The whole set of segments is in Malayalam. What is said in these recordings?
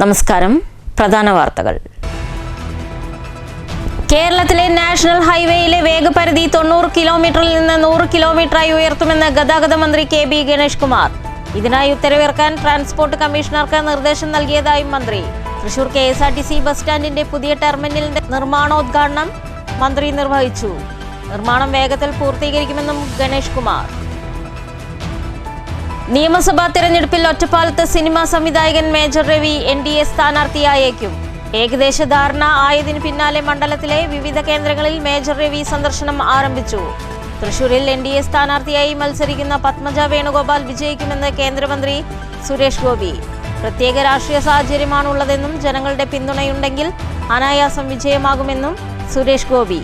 നമസ്കാരം. പ്രധാന വാർത്തകൾ. കേരളത്തിലെ നാഷണൽ ഹൈവേയിലെ വേഗപരിധി 90 കിലോമീറ്ററിൽ നിന്ന് 100 കിലോമീറ്ററായി ഉയർത്തുമെന്ന് ഗതാഗത മന്ത്രി കെ.ബി. ഗണേഷ് കുമാർ. ഇതിനായി ഉത്തരവിറക്കാൻ ട്രാൻസ്പോർട്ട് കമ്മീഷണർക്ക് നിർദ്ദേശം നൽകിയതായും മന്ത്രി. തൃശൂർ KSRTC ബസ് സ്റ്റാൻഡിന്റെ പുതിയ ടെർമിനലിന്റെ നിർമ്മാണോദ്ഘാടനം മന്ത്രി നിർവഹിച്ചു. നിർമ്മാണം വേഗത്തിൽ പൂർത്തീകരിക്കുമെന്നും ഗണേഷ് കുമാർ. നിയമസഭാ തെരഞ്ഞെടുപ്പിൽ ഒറ്റപ്പാലത്ത് സിനിമാ സംവിധായകൻ മേജർ രവി NDA സ്ഥാനാർത്ഥിയായേക്കും. ഏകദേശ ധാരണ ആയതിനു പിന്നാലെ മണ്ഡലത്തിലെ വിവിധ കേന്ദ്രങ്ങളിൽ മേജർ രവി സന്ദർശനം ആരംഭിച്ചു. തൃശൂരിൽ NDA സ്ഥാനാർത്ഥിയായി മത്സരിക്കുന്ന പത്മജ വേണുഗോപാൽ വിജയിക്കുമെന്ന് കേന്ദ്രമന്ത്രി സുരേഷ് ഗോപി. പ്രത്യേക രാഷ്ട്രീയ സാഹചര്യമാണുള്ളതെന്നും ജനങ്ങളുടെ പിന്തുണയുണ്ടെങ്കിൽ അനായാസം വിജയമാകുമെന്നും സുരേഷ് ഗോപി.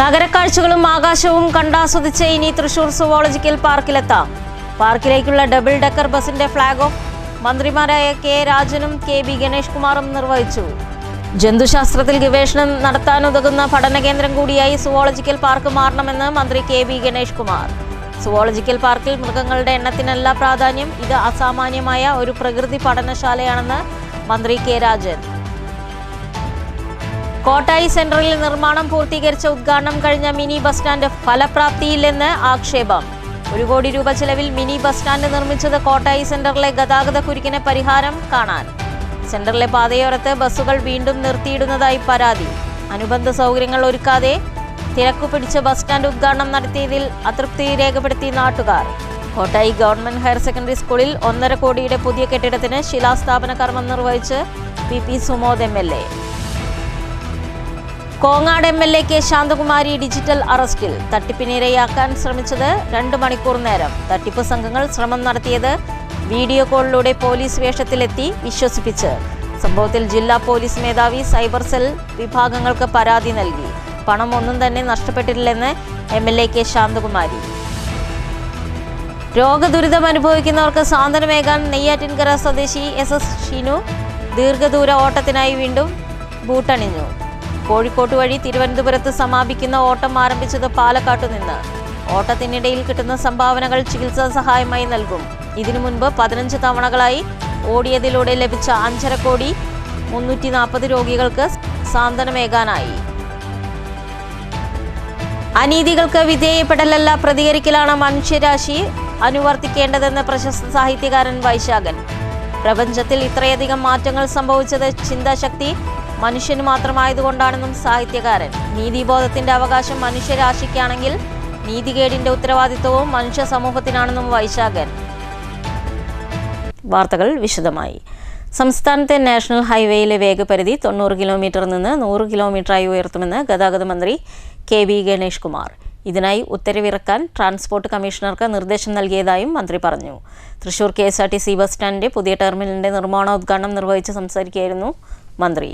നഗരക്കാഴ്ചകളും ആകാശവും കണ്ടാസ്വദിച്ച് ഇനി തൃശൂർ സുവോളജിക്കൽ പാർക്കിലെത്താം. പാർക്കിലേക്കുള്ള ഡബിൾ ഡെക്കർ ബസിന്റെ ഫ്ളാഗ് ഓഫ് മന്ത്രിമാരായ കെ രാജനും KB ഗണേഷ് കുമാറും നിർവഹിച്ചു. ജന്തുശാസ്ത്രത്തിൽ ഗവേഷണം നടത്താനുതകുന്ന പഠനകേന്ദ്രം കൂടിയായി സുവോളജിക്കൽ പാർക്ക് മാറണമെന്ന് മന്ത്രി KB ഗണേഷ് കുമാർ. സുവോളജിക്കൽ പാർക്കിൽ മൃഗങ്ങളുടെ എണ്ണത്തിനല്ല പ്രാധാന്യം, ഇത് അസാമാന്യമായ ഒരു പ്രകൃതി പഠനശാലയാണെന്ന് മന്ത്രി കെ രാജൻ. കോട്ടായി സെന്ററിൽ നിർമ്മാണം പൂർത്തീകരിച്ച ഉദ്ഘാടനം കഴിഞ്ഞ മിനി ബസ് സ്റ്റാൻഡ് ഫലപ്രാപ്തിയില്ലെന്ന് ആക്ഷേപം. 1 കോടി രൂപ ചെലവിൽ മിനി ബസ് സ്റ്റാൻഡ് നിർമ്മിച്ചത് കോട്ടായി സെന്ററിലെ ഗതാഗത കുരുക്കിന് പരിഹാരം കാണാൻ. സെന്ററിലെ പാതയോരത്ത് ബസ്സുകൾ വീണ്ടും നിർത്തിയിടുന്നതായി പരാതി. അനുബന്ധ സൗകര്യങ്ങൾ ഒരുക്കാതെ തിരക്കുപിടിച്ച ബസ് സ്റ്റാൻഡ് ഉദ്ഘാടനം നടത്തിയതിൽ അതൃപ്തി രേഖപ്പെടുത്തി നാട്ടുകാർ. കോട്ടായി ഗവൺമെന്റ് ഹയർ സെക്കൻഡറി സ്കൂളിൽ 1.5 കോടിയുടെ പുതിയ കെട്ടിടത്തിന് ശിലാസ്ഥാപന കർമ്മം നിർവഹിച്ച് PP Sumod MLA. Kongad MLA K Shanthakumari digital അറസ്റ്റിൽ. തട്ടിപ്പിനിരയാക്കാൻ ശ്രമിച്ചത് 2 മണിക്കൂർ നേരം. തട്ടിപ്പ് സംഘങ്ങൾ ശ്രമം നടത്തിയത് വീഡിയോ കോളിലൂടെ പോലീസ് വേഷത്തിലെത്തി വിശ്വസിപ്പിച്ച്. സംഭവത്തിൽ ജില്ലാ പോലീസ് മേധാവി സൈബർ സെൽ വിഭാഗങ്ങൾക്ക് പരാതി നൽകി. പണം ഒന്നും തന്നെ നഷ്ടപ്പെട്ടിട്ടില്ലെന്ന് MLA കെ ശാന്തകുമാരി. രോഗദുരിതം അനുഭവിക്കുന്നവർക്ക് സാന്ത്വനമേകാൻ നെയ്യാറ്റിൻകര സ്വദേശി SS ഷിനു ദീർഘദൂര ഓട്ടത്തിനായി വീണ്ടും ബൂട്ടണിഞ്ഞു. കോഴിക്കോട്ട് വഴി തിരുവനന്തപുരത്ത് സമാപിക്കുന്ന ഓട്ടം ആരംഭിച്ചത് പാലക്കാട്ടു നിന്ന്. ഓട്ടത്തിനിടയിൽ കിട്ടുന്ന സംഭാവനകൾ ചികിത്സാ സഹായമായി നൽകും. ഇതിനു മുൻപ് 15 തവണകളായി ഓടിയതിലൂടെ ലഭിച്ച 5.5 കോടി 340 രോഗികൾക്ക് സാന്ത്വനമേകാനായി. അനീതികൾക്ക് വിധേയപ്പെടലല്ല പ്രതികരിക്കലാണ് മനുഷ്യരാശി അനുവർത്തിക്കേണ്ടതെന്ന് പ്രശസ്ത സാഹിത്യകാരൻ വൈശാഖൻ. പ്രപഞ്ചത്തിൽ ഇത്രയധികം മാറ്റങ്ങൾ സംഭവിച്ചത് ചിന്താശക്തി മനുഷ്യന് മാത്രമായതുകൊണ്ടാണെന്നും സാഹിത്യകാരൻ. നീതിബോധത്തിന്റെ അവകാശം മനുഷ്യരാശിക്കാണെങ്കിൽ നീതികേടിന്റെ ഉത്തരവാദിത്വവും മനുഷ്യ സമൂഹത്തിനാണെന്നും വൈശാഖൻ. വാർത്തകൾ വിശദമായി. സംസ്ഥാനത്തെ നാഷണൽ ഹൈവേയിലെ വേഗപരിധി 90 കിലോമീറ്ററിൽ നിന്ന് 100 കിലോമീറ്ററായി ഉയർത്തുമെന്ന് ഗതാഗത മന്ത്രി KB ഗണേഷ് കുമാർ. ഇതിനായി ഉത്തരവിറക്കാൻ ട്രാൻസ്പോർട്ട് കമ്മീഷണർക്ക് നിർദ്ദേശം നൽകിയതായും മന്ത്രി പറഞ്ഞു. തൃശൂർ KSRTC ബസ് സ്റ്റാൻഡിന്റെ പുതിയ ടെർമിനലിന്റെ നിർമ്മാണോദ്ഘാടനം നിർവഹിച്ച് സംസാരിക്കുകയായിരുന്നു മന്ത്രി.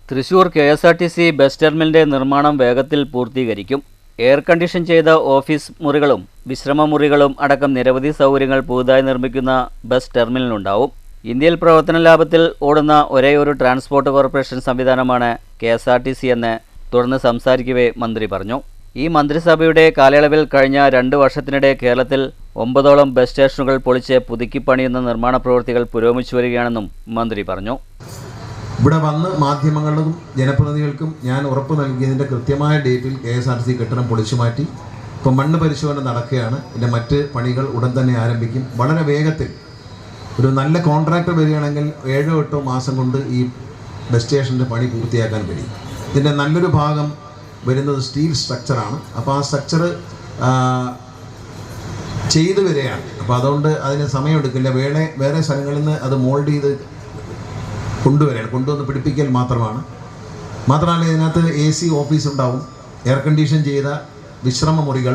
തൃശൂർ KSRTC ബസ് ടെർമിനലിന്റെ നിർമ്മാണം വേഗത്തിൽ പൂർത്തീകരിക്കും. എയർ കണ്ടീഷൻ ചെയ്ത ഓഫീസ് മുറികളും വിശ്രമ മുറികളും അടക്കം നിരവധി സൗകര്യങ്ങൾ പുതുതായി നിർമ്മിക്കുന്ന ബസ് ടെർമിനലുണ്ടാവും. ഇന്ത്യയിൽ പ്രവർത്തന ലാഭത്തിൽ ഓടുന്ന ഒരേയൊരു ട്രാൻസ്പോർട്ട് കോർപ്പറേഷൻ സംവിധാനമാണ് KSRTC എന്ന് തുടർന്ന് സംസാരിക്കവേ മന്ത്രി പറഞ്ഞു. ഈ മന്ത്രിസഭയുടെ കാലയളവിൽ കഴിഞ്ഞ 2 വർഷത്തിനിടെ കേരളത്തിൽ 9ഓളം ബസ് സ്റ്റേഷനുകൾ പൊളിച്ച് പുതുക്കിപ്പണിയുന്ന നിർമ്മാണ പ്രവൃത്തികൾ പുരോഗമിച്ചു വരികയാണെന്നും മന്ത്രി പറഞ്ഞു. ഇവിടെ വന്ന് മാധ്യമങ്ങൾക്കും ജനപ്രതിനിധികൾക്കും ഞാൻ ഉറപ്പ് നൽകിയതിൻ്റെ കൃത്യമായ ഡേറ്റിൽ KSRTC കെട്ടിടം പൊളിച്ചു മാറ്റി. ഇപ്പം മണ്ണ് പരിശോധന നടക്കുകയാണ്. ഇതിൻ്റെ മറ്റ് പണികൾ ഉടൻ തന്നെ ആരംഭിക്കും. വളരെ വേഗത്തിൽ ഒരു നല്ല കോൺട്രാക്ടർ വരികയാണെങ്കിൽ 7-8 മാസം കൊണ്ട് ഈ ബസ് സ്റ്റേഷൻ്റെ പണി പൂർത്തിയാക്കാൻ കഴിയും. ഇതിൻ്റെ നല്ലൊരു ഭാഗം വരുന്നത് സ്റ്റീൽ സ്ട്രക്ചറാണ്. അപ്പോൾ ആ സ്ട്രക്ചർ ചെയ്തു വരികയാണ്. അപ്പോൾ അതുകൊണ്ട് അതിന് സമയമെടുക്കില്ല. വേറെ സ്ഥലങ്ങളിൽ നിന്ന് അത് മോൾഡ് ചെയ്ത് കൊണ്ടുവന്ന് പിടിപ്പിക്കൽ മാത്രമാണ്. മാത്രമല്ല ഇതിനകത്ത് AC ഓഫീസ് ഉണ്ടാവും, എയർ കണ്ടീഷൻ ചെയ്ത വിശ്രമ മുറികൾ,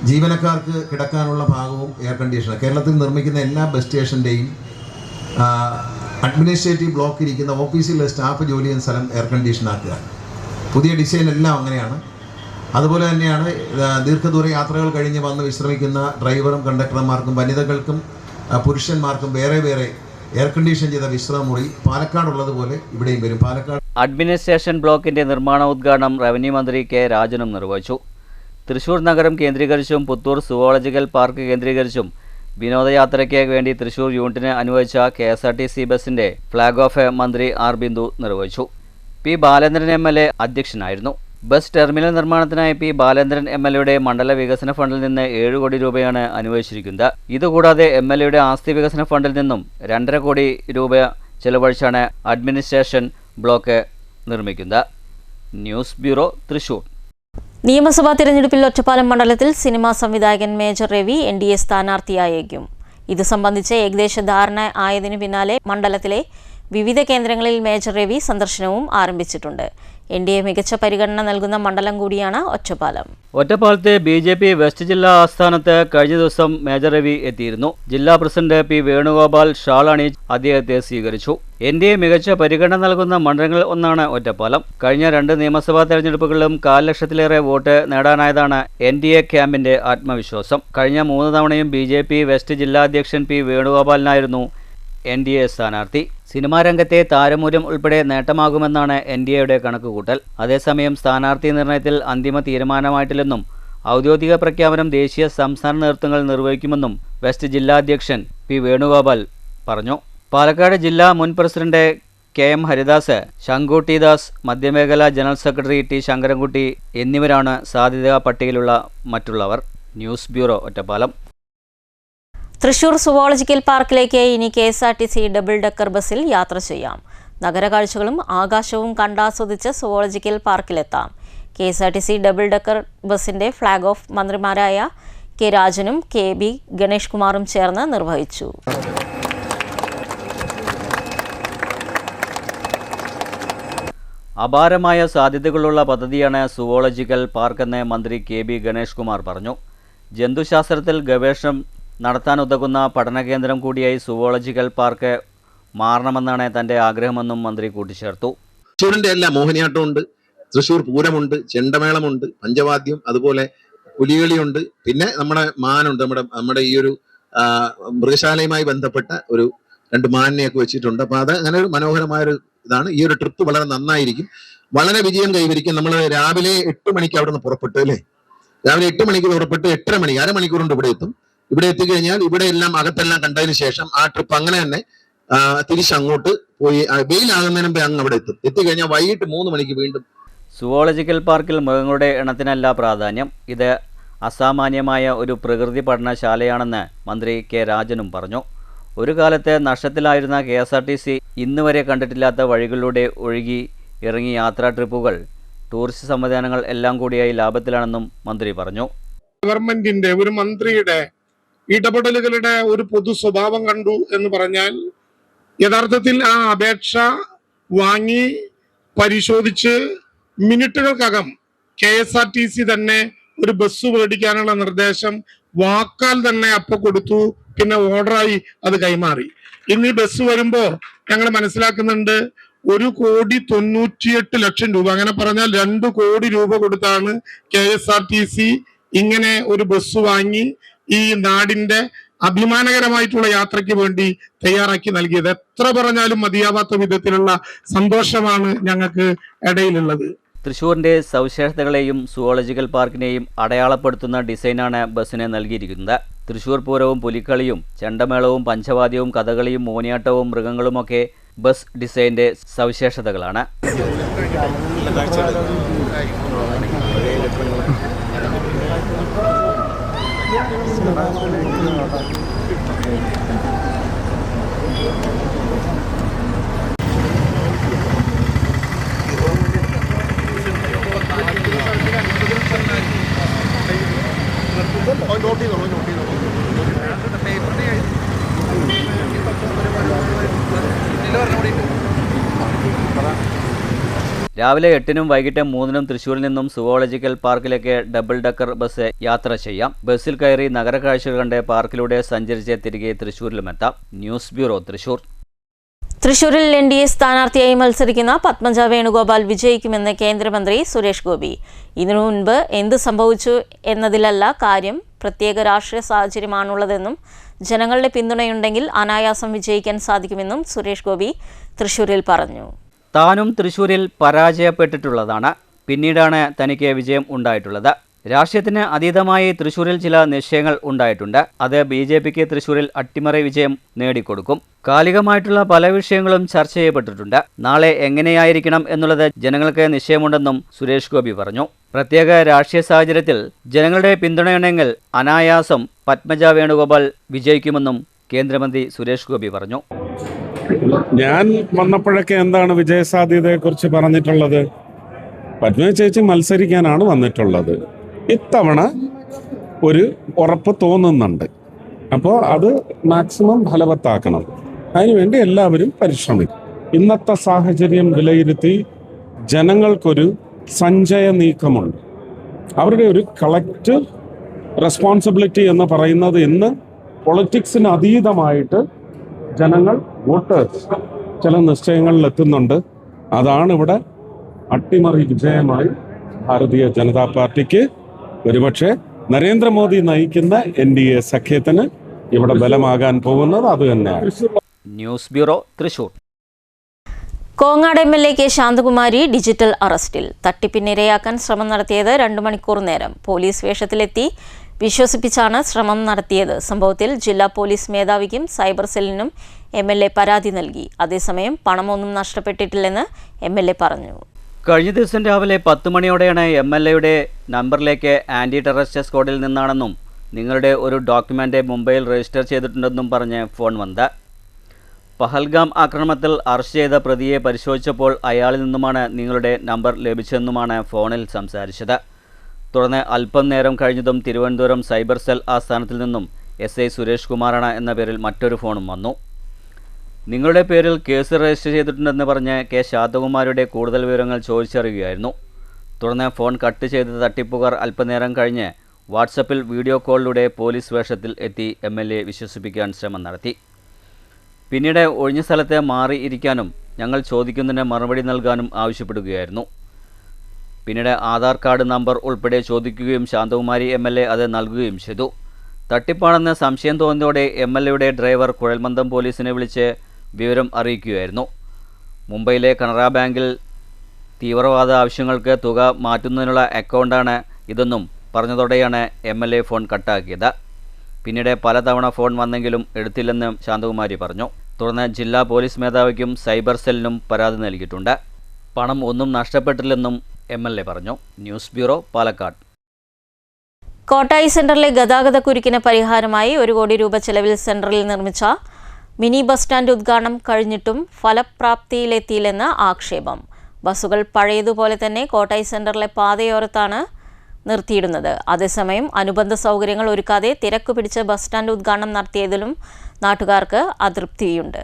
ജീവനക്കാർക്ക് കിടക്കാനുള്ള ഭാഗവും എയർ കണ്ടീഷൻ. കേരളത്തിൽ നിർമ്മിക്കുന്ന എല്ലാ ബസ് സ്റ്റേഷൻ്റെയും അഡ്മിനിസ്ട്രേറ്റീവ് ബ്ലോക്ക് ഇരിക്കുന്ന ഓഫീസിലെ സ്റ്റാഫ് ജോലി ചെയ്യുന്ന സ്ഥലം എയർ കണ്ടീഷൻ ആക്കുക. പുതിയ ഡിസൈൻ എല്ലാം അങ്ങനെയാണ്. അതുപോലെ തന്നെയാണ് ദീർഘദൂര യാത്രകൾ കഴിഞ്ഞ് വന്ന് വിശ്രമിക്കുന്ന ഡ്രൈവറും കണ്ടക്ടർമാർക്കും വനിതകൾക്കും പുരുഷന്മാർക്കും വേറെ എയർ കണ്ടീഷൻ ചെയ്ത വിശ്രമമുറി പാലക്കാടുള്ളതുപോലെ ഇവിടെയും വരും. പാലക്കാട് അഡ്മിനിസ്ട്രേഷൻ ബ്ലോക്കിന്റെ നിർമ്മാണോദ്ഘാടനം റവന്യൂ മന്ത്രി കെ രാജനും നിർവഹിച്ചു. തൃശൂർ നഗരം കേന്ദ്രീകരിച്ചും പുത്തൂർ സുവോളജിക്കൽ പാർക്ക് കേന്ദ്രീകരിച്ചും വിനോദയാത്രയ്ക്ക് വേണ്ടി തൃശൂർ യൂണിറ്റിന് അനുവദിച്ച KSRTC ബസിന്റെ ഫ്ളാഗ് ഓഫ് മന്ത്രി ആർ ബിന്ദു നിർവഹിച്ചു. പി ബാലേന്ദ്രൻ MLA അധ്യക്ഷനായിരുന്നു. ബസ് ടെർമിനൽ നിർമ്മാണത്തിനായി പി ബാലേന്ദ്രൻ MLAയുടെ മണ്ഡല വികസന ഫണ്ടിൽ നിന്ന് 7 കോടി രൂപയാണ് അനുവദിച്ചിരിക്കുന്നത്. ഇതുകൂടാതെ MLAയുടെ ആസ്തി വികസന ഫണ്ടിൽ നിന്നും 2.5 കോടി രൂപ ചെലവഴിച്ചാണ് അഡ്മിനിസ്ട്രേഷൻ ബ്ലോക്ക് നിർമ്മിക്കുന്നത്. News bureau, Thrissur. നിയമസഭാ തിരഞ്ഞെടുപ്പിൽ ഒറ്റപ്പാലം മണ്ഡലത്തിൽ സിനിമാ സംവിധായകൻ മേജർ രവി NDA സ്ഥാനാർത്ഥിയായേക്കും. ഇത് സംബന്ധിച്ച് ഏകദേശ ധാരണ ആയതിനു പിന്നാലെ മണ്ഡലത്തിലെ വിവിധ കേന്ദ്രങ്ങളിൽ മേജർ രവി സന്ദർശനവും ആരംഭിച്ചിട്ടുണ്ട്. NDA മികച്ച പരിഗണന നൽകുന്ന മണ്ഡലം കൂടിയാണ് ഒറ്റപ്പാലം. ഒറ്റപ്പാലത്തെ BJP വെസ്റ്റ് ജില്ലാ ആസ്ഥാനത്ത് കഴിഞ്ഞ ദിവസം മേജർ രവി എത്തിയിരുന്നു. ജില്ലാ പ്രസിഡന്റ് P വേണുഗോപാൽ ഷാൾ അണിയിച്ച് അദ്ദേഹത്തെ സ്വീകരിച്ചു. NDA മികച്ച പരിഗണന നൽകുന്ന മണ്ഡലങ്ങളിൽ ഒന്നാണ് ഒറ്റപ്പാലം. കഴിഞ്ഞ 2 നിയമസഭാ തെരഞ്ഞെടുപ്പുകളിലും 1/4 ലക്ഷത്തിലേറെ വോട്ട് നേടാനായതാണ് NDA ക്യാമ്പിന്റെ ആത്മവിശ്വാസം. കഴിഞ്ഞ 3 തവണയും BJP വെസ്റ്റ് ജില്ലാ അധ്യക്ഷൻ P വേണുഗോപാലിനായിരുന്നു NDA സ്ഥാനാർത്ഥി. സിനിമാ രംഗത്തെ താരമൂല്യം ഉൾപ്പെടെ നേട്ടമാകുമെന്നാണ് NDAയുടെ കണക്കുകൂട്ടൽ. അതേസമയം സ്ഥാനാർത്ഥി നിർണയത്തിൽ അന്തിമ തീരുമാനമായിട്ടില്ലെന്നും ഔദ്യോഗിക പ്രഖ്യാപനം ദേശീയ സംസ്ഥാന നേതൃത്വങ്ങൾ നിർവഹിക്കുമെന്നും വെസ്റ്റ് ജില്ലാ അധ്യക്ഷൻ P വേണുഗോപാൽ പറഞ്ഞു. പാലക്കാട് ജില്ലാ മുൻ പ്രസിഡന്റ് KM ഹരിദാസ്, ശങ്കുട്ടി ദാസ്, മധ്യമേഖലാ ജനറൽ സെക്രട്ടറി T ശങ്കരൻകുട്ടി എന്നിവരാണ് സാധ്യതാ പട്ടികയിലുള്ള മറ്റുള്ളവർ. News bureau, Ottapalam. Thrissur zoological പാർക്കിലേക്ക് ഇനി KSRTC ഡബിൾ ഡെക്കർ ബസ്സിൽ യാത്ര ചെയ്യാം. നഗരകാഴ്ചകളും ആകാശവും കണ്ടാസ്വദിച്ച് സുവോളജിക്കൽ പാർക്കിലെത്താം. KSRTC ഡബിൾ ഡെക്കർ ബസ്സിന്റെ ഫ്ളാഗ് ഓഫ് മന്ത്രിമാരായ K രാജനും KB ഗണേഷ് കുമാറും ചേർന്ന് നിർവഹിച്ചു. അപാരമായ സാധ്യതകളുള്ള പദ്ധതിയാണ് സുവോളജിക്കൽ പാർക്കെന്ന് മന്ത്രി KB ഗണേഷ് കുമാർ പറഞ്ഞു. ജന്തുശാസ്ത്രത്തിൽ ഗവേഷണം നടത്താനുതകുന്ന പഠനകേന്ദ്രം കൂടിയായി സുവോളജിക്കൽ പാർക്ക് മാറണമെന്നാണ് തന്റെ ആഗ്രഹമെന്നും മന്ത്രി കൂട്ടിച്ചേർത്തു. തൃശ്ശൂരിന്റെ എല്ലാം മോഹിനിയാട്ടമുണ്ട്, തൃശ്ശൂർ പൂരമുണ്ട്, ചെണ്ടമേളമുണ്ട്, പഞ്ചവാദ്യം, അതുപോലെ പുലികളിയുണ്ട്, പിന്നെ നമ്മുടെ മാനുണ്ട്. നമ്മുടെ ഈ ഒരു മൃഗശാലയുമായി ബന്ധപ്പെട്ട ഒരു 2 മാനിനെയൊക്കെ വെച്ചിട്ടുണ്ട്. അപ്പൊ അത് അങ്ങനെ ഒരു മനോഹരമായൊരു ഇതാണ്. ഈ ഒരു ട്രിപ്പ് വളരെ നന്നായിരിക്കും, വളരെ വിജയം കൈവരിക്കും. നമ്മൾ രാവിലെ 8 മണിക്ക് അവിടെ നിന്ന് പുറപ്പെട്ടു അല്ലേ, രാവിലെ 8 മണിക്ക് പുറപ്പെട്ട് 8:30 മണി, അരമണിക്കൂർ കൊണ്ട് ഇവിടെ എത്തും. ഇവിടെ എത്തിക്കഴിഞ്ഞാൽ ഇവിടെ എല്ലാം അകത്തെല്ലാം കണ്ടതിന് ശേഷം ആ ട്രിപ്പ് അങ്ങനെ തന്നെ തിരിച്ചങ്ങോട്ട് പോയി വെയിലാകുന്നതിന് മുമ്പേ അങ്ങ് അവിടെ എത്തിക്കഴിഞ്ഞാൽ വൈകിട്ട് 3 മണിക്ക് വീണ്ടും. സുവോളജിക്കൽ പാർക്കിൽ മൃഗങ്ങളുടെ എണ്ണത്തിനല്ല പ്രാധാന്യം, ഇത് അസാമാന്യമായ ഒരു പ്രകൃതി പഠനശാലയാണെന്ന് മന്ത്രി K രാജനും പറഞ്ഞു. ഒരു കാലത്ത് നഷ്ടത്തിലായിരുന്ന KSRTC ഇന്ന് വരെ കണ്ടിട്ടില്ലാത്ത വഴികളിലൂടെ ഒഴുകി ഇറങ്ങി യാത്രാ ട്രിപ്പുകൾ, ടൂറിസ്റ്റ് സംവിധാനങ്ങൾ എല്ലാം കൂടിയായി ലാഭത്തിലാണെന്നും മന്ത്രി പറഞ്ഞു. ഗവൺമെന്റിന്റെ ഒരു മന്ത്രിയുടെ ഇടപെടലുകളുടെ ഒരു പൊതു സ്വഭാവം കണ്ടു എന്ന് പറഞ്ഞാൽ, യഥാർത്ഥത്തിൽ ആ അപേക്ഷ വാങ്ങി പരിശോധിച്ച് മിനിറ്റുകൾക്കകം KSRTC തന്നെ ഒരു ബസ് മേടിക്കാനുള്ള നിർദ്ദേശം വാക്കാൽ തന്നെ അപ്പൊ കൊടുത്തു. പിന്നെ ഓർഡറായി അത് കൈമാറി. ഇന്ന് ഈ ബസ് വരുമ്പോ ഞങ്ങൾ മനസ്സിലാക്കുന്നുണ്ട് 1,98,00,000 രൂപ, അങ്ങനെ പറഞ്ഞാൽ 2 കോടി രൂപ കൊടുത്താണ് KSRTC ഇങ്ങനെ ഒരു ബസ് വാങ്ങി ഈ നാടിന്റെ അഭിമാനകരമായിട്ടുള്ള യാത്രയ്ക്ക് വേണ്ടി തയ്യാറാക്കി നൽകിയത്. എത്ര പറഞ്ഞാലും മതിയാവാത്ത വിധത്തിലുള്ള സന്തോഷമാണ് ഞങ്ങൾക്ക് ഇടയിലുള്ളത്. തൃശ്ശൂരിന്റെ സവിശേഷതകളെയും സുവോളജിക്കൽ പാർക്കിനെയും അടയാളപ്പെടുത്തുന്ന ഡിസൈനാണ് ബസ്സിന് നൽകിയിരിക്കുന്നത്. തൃശ്ശൂർ പൂരവും പുലിക്കളിയും ചെണ്ടമേളവും പഞ്ചവാദ്യവും കഥകളിയും മോനിയാട്ടവും മൃഗങ്ങളുമൊക്കെ ബസ് ഡിസൈൻ്റെ സവിശേഷതകളാണ്. രാവിലെ 8-നും വൈകിട്ട് 3-നും തൃശ്ശൂരിൽ നിന്നും സുവോളജിക്കൽ പാർക്കിലേക്ക് ഡബിൾ ഡെക്കർ ബസ് യാത്ര ചെയ്യാം. ബസ്സിൽ കയറി നഗരക്കാഴ്ചകൾ കണ്ട് പാർക്കിലൂടെ സഞ്ചരിച്ച് തിരികെ തൃശ്ശൂരിലുമെത്താം. News bureau, Thrissur. തൃശ്ശൂരിൽ NDA സ്ഥാനാർത്ഥിയായി മത്സരിക്കുന്ന പത്മജ വേണുഗോപാൽ വിജയിക്കുമെന്ന് കേന്ദ്രമന്ത്രി സുരേഷ് ഗോപി. ഇതിനു മുൻപ് എന്ത് സംഭവിച്ചു എന്നതിലല്ല കാര്യം, പ്രത്യേക രാഷ്ട്രീയ സാഹചര്യമാണുള്ളതെന്നും ജനങ്ങളുടെ പിന്തുണയുണ്ടെങ്കിൽ അനായാസം വിജയിക്കാൻ സാധിക്കുമെന്നും സുരേഷ് ഗോപി തൃശ്ശൂരിൽ പറഞ്ഞു. താനും തൃശ്ശൂരിൽ പരാജയപ്പെട്ടിട്ടുള്ളതാണ്, പിന്നീടാണ് തനിക്ക് വിജയം ഉണ്ടായിട്ടുള്ളത്. രാഷ്ട്രീയത്തിന് അതീതമായി തൃശ്ശൂരിൽ ചില നിശ്ചയങ്ങൾ ഉണ്ടായിട്ടുണ്ട്. അത് BJPക്ക് തൃശ്ശൂരിൽ അട്ടിമറി വിജയം നേടിക്കൊടുക്കും. കാലികമായിട്ടുള്ള പല വിഷയങ്ങളും ചർച്ച ചെയ്യപ്പെട്ടിട്ടുണ്ട്. നാളെ എങ്ങനെയായിരിക്കണം എന്നുള്ളത് ജനങ്ങൾക്ക് നിശ്ചയമുണ്ടെന്നും സുരേഷ് ഗോപി പറഞ്ഞു. പ്രത്യേക രാഷ്ട്രീയ സാഹചര്യത്തിൽ ജനങ്ങളുടെ പിന്തുണയുണ്ടെങ്കിൽ അനായാസം പത്മജ വേണുഗോപാൽ വിജയിക്കുമെന്നും കേന്ദ്രമന്ത്രി സുരേഷ് ഗോപി പറഞ്ഞു. ഞാൻ വന്നപ്പോഴൊക്കെ എന്താണ് വിജയസാധ്യതയെക്കുറിച്ച് പറഞ്ഞിട്ടുള്ളത്? പത്മജ ചേച്ചി മത്സരിക്കാനാണ് വന്നിട്ടുള്ളത്. ഇത്തവണ ഒരു ഉറപ്പ് തോന്നുന്നുണ്ട്. അപ്പോൾ അത് മാക്സിമം ഫലവത്താക്കണം. അതിനുവേണ്ടി എല്ലാവരും പരിശ്രമിക്കും. ഇന്നത്തെ സാഹചര്യം വിലയിരുത്തി ജനങ്ങൾക്കൊരു സഞ്ചയ നീക്കമുണ്ട്. അവരുടെ ഒരു കളക്റ്റീവ് റെസ്പോൺസിബിലിറ്റി എന്ന് പറയുന്നത് ഇന്ന് പൊളിറ്റിക്സിന് അതീതമായിട്ട് ജനങ്ങൾ വോട്ടേഴ്സ് ചില നിശ്ചയങ്ങളിൽ എത്തുന്നുണ്ട്. അതാണ് ഇവിടെ അട്ടിമറി വിജയമായി ഭാരതീയ ജനതാ പാർട്ടിക്ക് ഒരുപക്ഷെ നരേന്ദ്രമോദി നയിക്കുന്ന NDA സഖ്യത്തിന് ഇവിടെ ബലമാകാൻ പോകുന്നത് അത് തന്നെയാണ്. News bureau, Thrissur. Kongad MLA K Shanthakumari digital അറസ്റ്റിൽ. തട്ടിപ്പിനിരയാക്കാൻ ശ്രമം നടത്തിയത് 2 മണിക്കൂർ നേരം. പോലീസ് വേഷത്തിലെത്തി വിശ്വസിപ്പിച്ചാണ് ശ്രമം നടത്തിയത്. സംഭവത്തിൽ ജില്ലാ പോലീസ് മേധാവിക്കും സൈബർ സെല്ലിനും MLA പരാതി നൽകി. അതേസമയം പണമൊന്നും നഷ്ടപ്പെട്ടിട്ടില്ലെന്ന് MLA പറഞ്ഞു. കഴിഞ്ഞ ദിവസം രാവിലെ 10 മണിയോടെയാണ് MLAയുടെ നമ്പറിലേക്ക് ആൻറ്റി ടെററിസ്റ്റ് സ്ക്വാഡിൽ നിന്നാണെന്നും നിങ്ങളുടെ ഒരു ഡോക്യുമെൻ്റ് മുംബൈയിൽ രജിസ്റ്റർ ചെയ്തിട്ടുണ്ടെന്നും പറഞ്ഞ് ഫോൺ വന്നത്. പഹൽഗാം ആക്രമണത്തിൽ അറസ്റ്റ് ചെയ്ത പ്രതിയെ പരിശോധിച്ചപ്പോൾ അയാളിൽ നിന്നുമാണ് നിങ്ങളുടെ നമ്പർ ലഭിച്ചതെന്നുമാണ് ഫോണിൽ സംസാരിച്ചത്. തുടർന്ന് അല്പം നേരം കഴിഞ്ഞതും തിരുവനന്തപുരം സൈബർ സെൽ ആസ്ഥാനത്തിൽ നിന്നും SI സുരേഷ് കുമാറാണ് എന്ന പേരിൽ മറ്റൊരു ഫോണും വന്നു. നിങ്ങളുടെ പേരിൽ കേസ് രജിസ്റ്റർ ചെയ്തിട്ടുണ്ടെന്ന് പറഞ്ഞ് കെ ശാന്തകുമാരിയുടെ കൂടുതൽ വിവരങ്ങൾ ചോദിച്ചറിയുകയായിരുന്നു. തുടർന്ന് ഫോൺ കട്ട് ചെയ്ത് തട്ടിപ്പുകാർ അല്പനേരം കഴിഞ്ഞ് വാട്സപ്പിൽ വീഡിയോ കോളിലൂടെ പോലീസ് വേഷത്തിൽ എത്തി MLA വിശ്വസിപ്പിക്കാൻ ശ്രമം നടത്തി. പിന്നീട് ഒഴിഞ്ഞ സ്ഥലത്ത് മാറി ഇരിക്കാനും ഞങ്ങൾ ചോദിക്കുന്നതിന് മറുപടി നൽകാനും ആവശ്യപ്പെടുകയായിരുന്നു. പിന്നീട് ആധാർ കാർഡ് നമ്പർ ഉൾപ്പെടെ ചോദിക്കുകയും ശാന്തകുമാരി MLA അത് നൽകുകയും ചെയ്തു. തട്ടിപ്പാണെന്ന് സംശയം തോന്നിയതോടെ MLAയുടെ ഡ്രൈവർ കുഴൽമന്ദം പോലീസിനെ വിളിച്ച് വിവരം അറിയിക്കുകയായിരുന്നു. മുംബൈയിലെ കനറ ബാങ്കിൽ തീവ്രവാദ ആവശ്യങ്ങൾക്ക് തുക മാറ്റുന്നതിനുള്ള അക്കൗണ്ടാണ് ഇതെന്നും പറഞ്ഞതോടെയാണ് MLA ഫോൺ കട്ടാക്കിയത്. പിന്നീട് പലതവണ ഫോൺ വന്നെങ്കിലും എടുത്തില്ലെന്ന് ശാന്തകുമാരി പറഞ്ഞു. തുടർന്ന് ജില്ലാ പോലീസ് മേധാവിക്കും സൈബർ സെല്ലിനും പരാതി നൽകിയിട്ടുണ്ട്. പണം ഒന്നും നഷ്ടപ്പെട്ടില്ലെന്നും MLA പറഞ്ഞു. News bureau, Palakkad. കോട്ടായി സെന്ററിലെ ഗതാഗത കുരുക്കിന് പരിഹാരമായി 1 കോടി രൂപ ചെലവിൽ സെന്ററിൽ നിർമ്മിച്ച മിനി ബസ് സ്റ്റാൻഡ് ഉദ്ഘാടനം കഴിഞ്ഞിട്ടും ഫലപ്രാപ്തിയിലെത്തിയില്ലെന്ന് ആക്ഷേപം. ബസ്സുകൾ പഴയതുപോലെ തന്നെ കോട്ടായി സെന്ററിലെ പാതയോരത്താണ് നിർത്തിയിടുന്നത്. അതേസമയം അനുബന്ധ സൗകര്യങ്ങൾ ഒരുക്കാതെ തിരക്ക് പിടിച്ച് ബസ് സ്റ്റാൻഡ് ഉദ്ഘാടനം നടത്തിയതിലും നാട്ടുകാർക്ക് അതൃപ്തിയുണ്ട്.